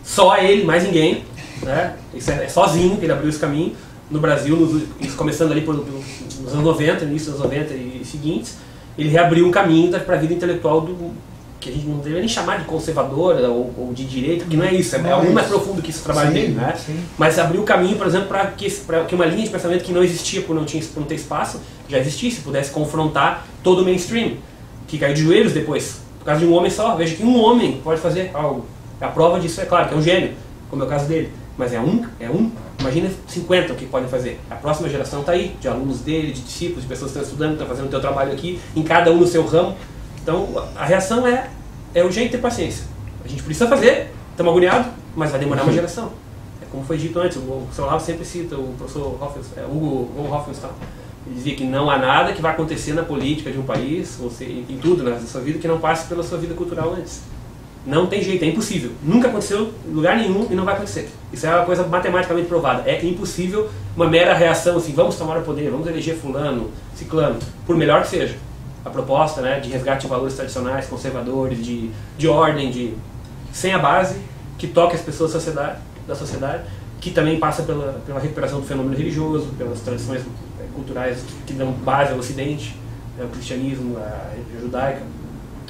só ele, mais ninguém, né? Isso é sozinho que ele abriu esse caminho. No Brasil, começando ali nos anos 90, início dos anos 90 e seguintes, ele reabriu um caminho para a vida intelectual que a gente não deveria nem chamar de conservadora ou de direita, porque não é isso, é algo mais profundo que esse trabalho dele, né? Mas abriu o caminho, por exemplo, para que uma linha de pensamento que não existia por não ter espaço, já existisse, pudesse confrontar todo o mainstream, que caiu de joelhos depois, por causa de um homem só. Veja que um homem pode fazer algo. A prova disso é claro, que é um gênio, como é o caso dele, mas é um. Imagina 50 o que podem fazer. A próxima geração está aí, de alunos dele, de discípulos, de pessoas que estão estudando, estão fazendo o seu trabalho aqui, em cada um no seu ramo. Então, a reação é urgente ter paciência. A gente precisa fazer, estamos agoniados, mas vai demorar uma geração. É como foi dito antes, o professor Olavo sempre cita o professor Hugo Hofmannsthal. Ele dizia que não há nada que vai acontecer na política de um país, ou seja, em tudo na sua vida, que não passe pela sua vida cultural antes. Não tem jeito, é impossível. Nunca aconteceu em lugar nenhum e não vai acontecer. Isso é uma coisa matematicamente provada. É impossível uma mera reação assim, vamos tomar o poder, vamos eleger fulano, ciclano, por melhor que seja. A proposta, né, de resgate de valores tradicionais, conservadores, de ordem, sem a base, que toque as pessoas da sociedade, que também passa pela recuperação do fenômeno religioso, pelas tradições culturais que dão base ao Ocidente, o cristianismo, a judaica.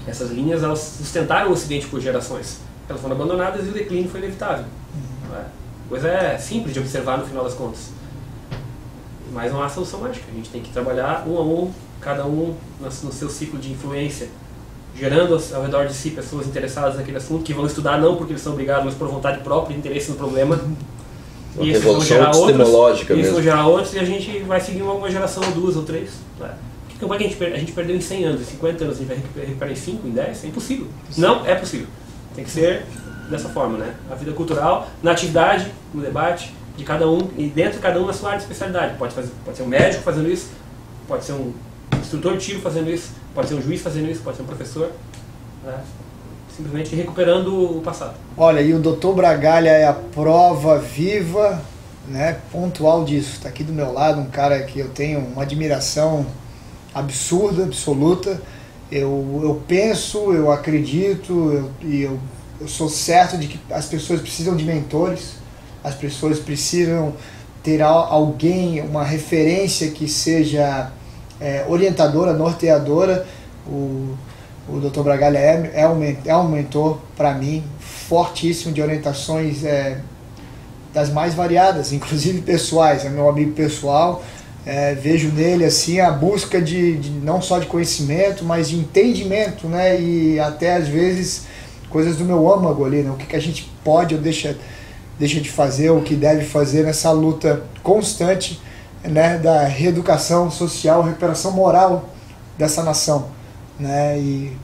Essas linhas elas sustentaram o Ocidente por gerações. Elas foram abandonadas e o declínio foi inevitável. A coisa é simples de observar no final das contas. Mas não há solução mágica. A gente tem que trabalhar um a um, cada um no seu ciclo de influência, gerando ao redor de si pessoas interessadas naquele assunto, que vão estudar não porque eles são obrigados, mas por vontade própria, interesse no problema. Uma revolução epistemológica mesmo. Isso vai gerar outros e a gente vai seguir uma geração ou duas ou três. Como é que a gente perdeu em 100 anos, em 50 anos, a gente vai recuperar em 5, em 10? É impossível. Não é possível. Tem que ser dessa forma, né? A vida cultural, na atividade, no debate de cada um, e dentro de cada um na sua área de especialidade. Pode ser um médico fazendo isso, pode ser um instrutor de tiro fazendo isso, pode ser um juiz fazendo isso, pode ser um professor, né? Simplesmente recuperando o passado. Olha, e o Dr. Bragalha é a prova viva, né, pontual disso. Está aqui do meu lado um cara que eu tenho uma admiração absurda, absoluta. Eu penso, eu acredito, eu sou certo de que as pessoas precisam de mentores, as pessoas precisam ter alguém, uma referência que seja orientadora, norteadora. O Dr. Bragalha é um mentor para mim, fortíssimo, de orientações das mais variadas, inclusive pessoais. É meu amigo pessoal. Vejo nele assim a busca de não só de conhecimento, mas de entendimento, né? E até às vezes coisas do meu âmago ali, né? O que a gente pode ou deixa de fazer, o que deve fazer nessa luta constante, né? Da reeducação social, recuperação moral dessa nação, né? E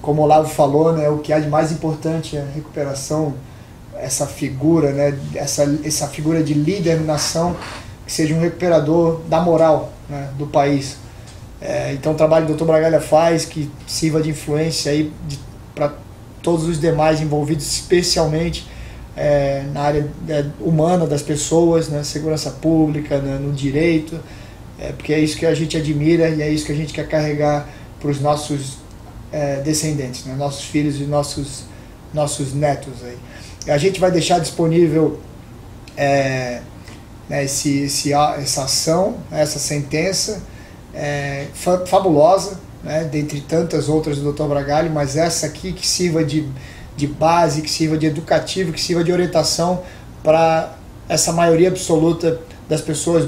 como o Olavo falou, né? O que há de mais importante é a recuperação, essa figura, né? Essa figura de líder na nação, que seja um recuperador da moral, né, do país. Então o trabalho que o Dr. Bragalha faz, que sirva de influência aí para todos os demais envolvidos, especialmente na área humana das pessoas, na segurança pública, no direito, porque é isso que a gente admira e é isso que a gente quer carregar para os nossos descendentes, né, nossos filhos e nossos netos. Aí. A gente vai deixar disponível essa ação, essa sentença fabulosa, né, dentre tantas outras do Dr. Bragalha, mas essa aqui que sirva de de base, que sirva de educativo, que sirva de orientação para essa maioria absoluta das pessoas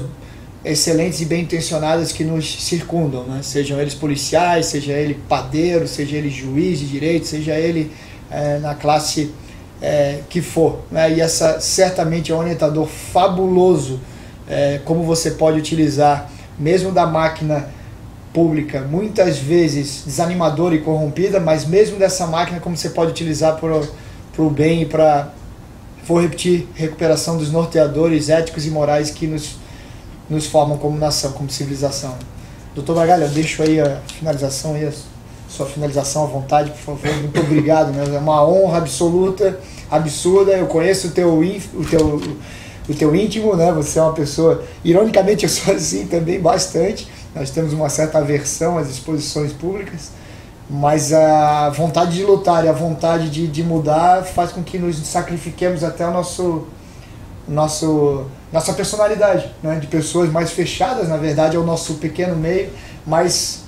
excelentes e bem intencionadas que nos circundam, né? Sejam eles policiais, seja ele padeiro, seja ele juiz de direito, seja ele na classe que for, né? E essa certamente é um orientador fabuloso, como você pode utilizar, mesmo da máquina pública, muitas vezes desanimadora e corrompida, mas mesmo dessa máquina, como você pode utilizar para o bem e para, vou repetir, recuperação dos norteadores éticos e morais que nos formam como nação, como civilização. Doutor Bragalha, eu deixo aí a finalização, aí, a sua finalização à vontade, por favor. Muito obrigado, né? É uma honra absoluta, absurda. Eu conheço o teu íntimo, né? Você é uma pessoa, ironicamente eu sou assim também bastante. Nós temos uma certa aversão às exposições públicas, mas a vontade de lutar e a vontade de mudar faz com que nos sacrifiquemos até nossa personalidade, né? De pessoas mais fechadas, na verdade, ao nosso pequeno meio, mas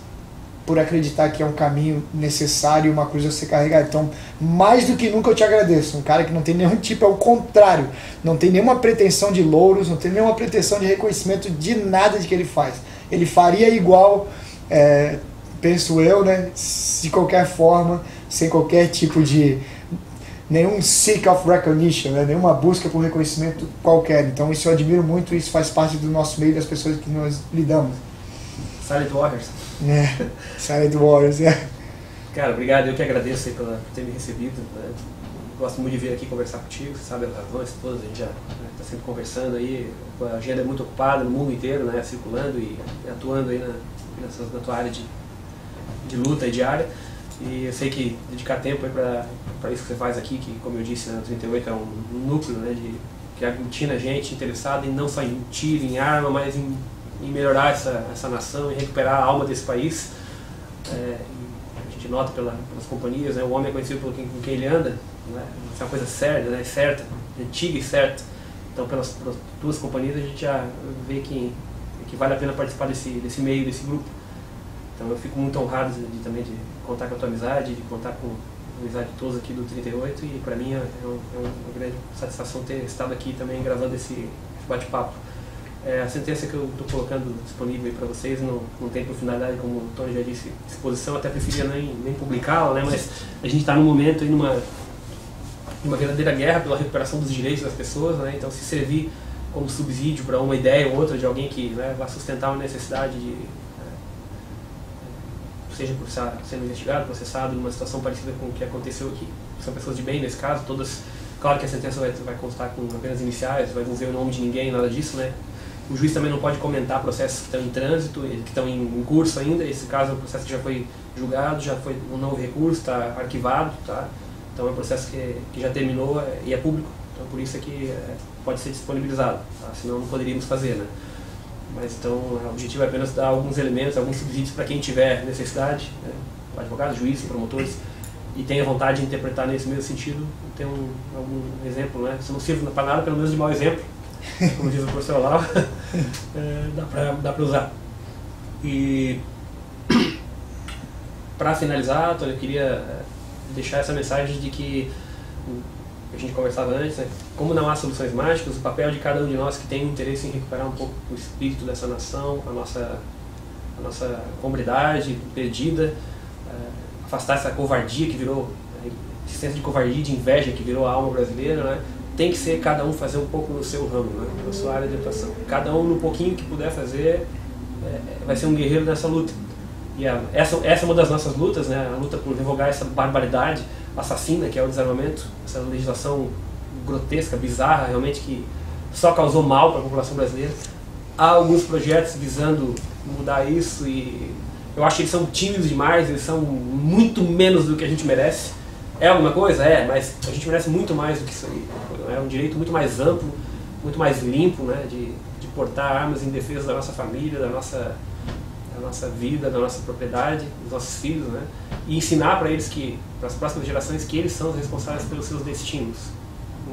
por acreditar que é um caminho necessário e uma cruz a ser carregada. Então, mais do que nunca eu te agradeço. Um cara que não tem nenhum tipo, ao contrário, não tem nenhuma pretensão de louros, não tem nenhuma pretensão de reconhecimento de nada de que ele faz. Ele faria igual, penso eu, né, de qualquer forma, sem qualquer tipo de nenhum seek of recognition, né, nenhuma busca por reconhecimento qualquer. Então isso eu admiro muito, isso faz parte do nosso meio, das pessoas que nós lidamos. Silent Warriors. Silent Warriors, Cara, obrigado, eu que agradeço aí por ter me recebido, né? Gosto muito de vir aqui conversar contigo, você sabe as razões todas, a gente já está sempre conversando aí, a agenda é muito ocupada no mundo inteiro, né, circulando e atuando aí na tua área de luta e diária. E eu sei que dedicar tempo para isso que você faz aqui, que como eu disse, né, o 38 é um núcleo, né, que aglutina a gente interessada em não só em tiro, em arma, mas em melhorar essa nação e recuperar a alma desse país. A gente nota pelas companhias, né, o homem é conhecido por com quem ele anda, né, isso é uma coisa séria, né, certa, antiga e certa. Então pelas duas companhias a gente já vê que vale a pena participar desse meio, desse grupo. Então eu fico muito honrado também de contar com a tua amizade, de contar com a amizade de todos aqui do 38, e para mim é uma grande satisfação ter estado aqui também gravando esse bate-papo. A sentença que eu estou colocando disponível para vocês não tem por finalidade, como o Tony já disse, exposição, até preferia nem publicá-la, né? Mas a gente está num momento aí numa verdadeira guerra pela recuperação dos direitos das pessoas, né? Então se servir como subsídio para uma ideia ou outra de alguém que, né, vai sustentar uma necessidade seja por estar sendo investigado, processado, numa situação parecida com o que aconteceu aqui. São pessoas de bem nesse caso, todas. Claro que a sentença vai constar com apenas iniciais, vai não ver o nome de ninguém, nada disso, né? O juiz também não pode comentar processos que estão em trânsito, que estão em curso ainda. Esse caso é um processo que já foi julgado, já foi um novo recurso, está arquivado, tá? Então é um processo que já terminou e é público, então por isso é que pode ser disponibilizado, tá? Senão não poderíamos fazer, né? Mas então o objetivo é apenas dar alguns elementos, alguns subsídios para quem tiver necessidade, né? Advogados, juízes, promotores, e tenha vontade de interpretar nesse mesmo sentido, tem algum exemplo, né? Se não sirva para nada, pelo menos de mau exemplo, como diz o professor Olavo, dá para usar. E para finalizar, eu queria deixar essa mensagem de que a gente conversava antes, né? Como não há soluções mágicas, o papel de cada um de nós que tem interesse em recuperar um pouco o espírito dessa nação, a nossa hombridade perdida, afastar essa covardia que virou, esse senso de covardia, de inveja que virou a alma brasileira, né? Tem que ser cada um fazer um pouco no seu ramo, né? Na sua área de atuação. Cada um no pouquinho que puder fazer vai ser um guerreiro nessa luta. E essa é uma das nossas lutas, né? A luta por revogar essa barbaridade assassina que é o desarmamento, essa legislação grotesca, bizarra, realmente, que só causou mal para a população brasileira. Há alguns projetos visando mudar isso e eu acho que eles são tímidos demais, eles são muito menos do que a gente merece. É alguma coisa? É, mas a gente merece muito mais do que isso aí. É um direito muito mais amplo, muito mais limpo, né, de portar armas em defesa da nossa família, da nossa vida, da nossa propriedade, dos nossos filhos, né, e ensinar para eles para as próximas gerações, que eles são os responsáveis pelos seus destinos.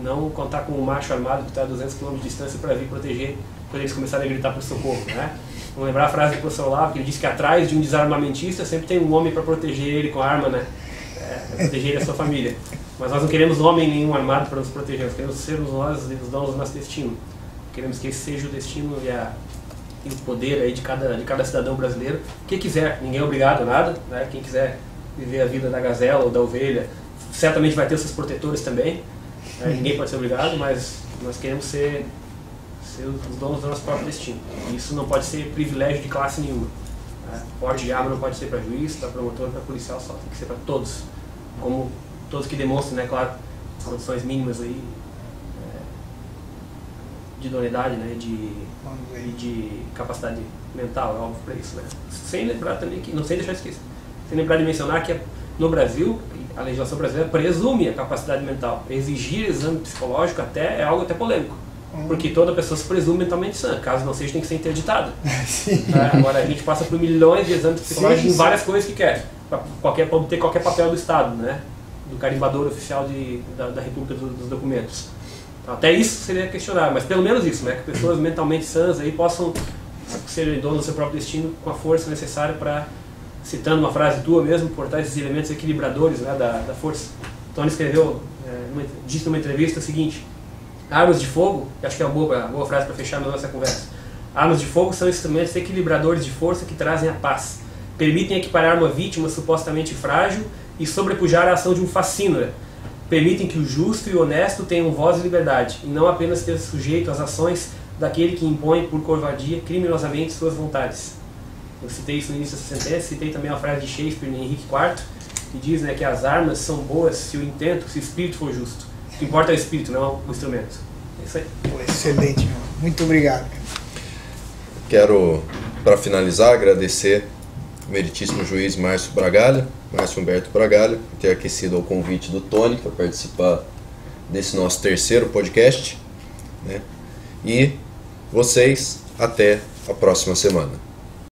Não contar com um macho armado que está a 200 km de distância para vir proteger quando eles começarem a gritar por socorro, né? Vamos lembrar a frase do professor Olavo, que ele disse que atrás de um desarmamentista sempre tem um homem para proteger ele com a arma, né? Proteger ele e a sua família. Mas nós não queremos homem nenhum armado para nos proteger, nós queremos ser nós os donos do nosso destino. Queremos que esse seja o destino e o poder aí de cada cidadão brasileiro. Quem quiser, ninguém é obrigado a nada, né? Quem quiser viver a vida da gazela ou da ovelha, certamente vai ter os seus protetores também. Ninguém pode ser obrigado, mas nós queremos ser os donos do nosso próprio destino. E isso não pode ser privilégio de classe nenhuma. Porte de arma não pode ser para juiz, para promotor, para policial só, tem que ser para todos. Como todos que demonstram, né, claro, condições mínimas aí, de idoneidade, né, de capacidade mental, é óbvio para isso, né. Sem lembrar também que, não sei deixar esquecer, sem lembrar de mencionar que no Brasil, a legislação brasileira presume a capacidade mental. Exigir exame psicológico é algo até polêmico. Porque toda pessoa se presume mentalmente sã, caso não seja, tem que ser interditada. Agora a gente passa por milhões de exames psicológicos em várias coisas que quer, para obter qualquer papel do Estado, né? Do carimbador oficial da República dos documentos. Então, até isso seria questionável, mas pelo menos isso, né? Que pessoas mentalmente sãs aí possam ser donos do seu próprio destino com a força necessária para, citando uma frase tua mesmo, portar esses elementos equilibradores, né, da força. Tony escreveu, disse numa entrevista o seguinte: armas de fogo, acho que é uma boa frase para fechar a nossa conversa. Armas de fogo são instrumentos equilibradores de força que trazem a paz. Permitem equiparar uma vítima supostamente frágil e sobrepujar a ação de um fascínora. Permitem que o justo e o honesto tenham voz e liberdade, e não apenas esteja sujeito às ações daquele que impõe por covardia criminosamente suas vontades. Eu citei isso no início dessa sentença, citei também uma frase de Shakespeare em Henrique IV, que diz, né, que as armas são boas se o intento, se o espírito for justo. O que importa é o espírito, não o instrumento. É isso aí. Excelente, meu. Muito obrigado. Quero, para finalizar, agradecer o meritíssimo juiz Márcio Humberto Bragalha, por ter aquecido ao convite do Tony para participar desse nosso terceiro podcast, né? E vocês, até a próxima semana.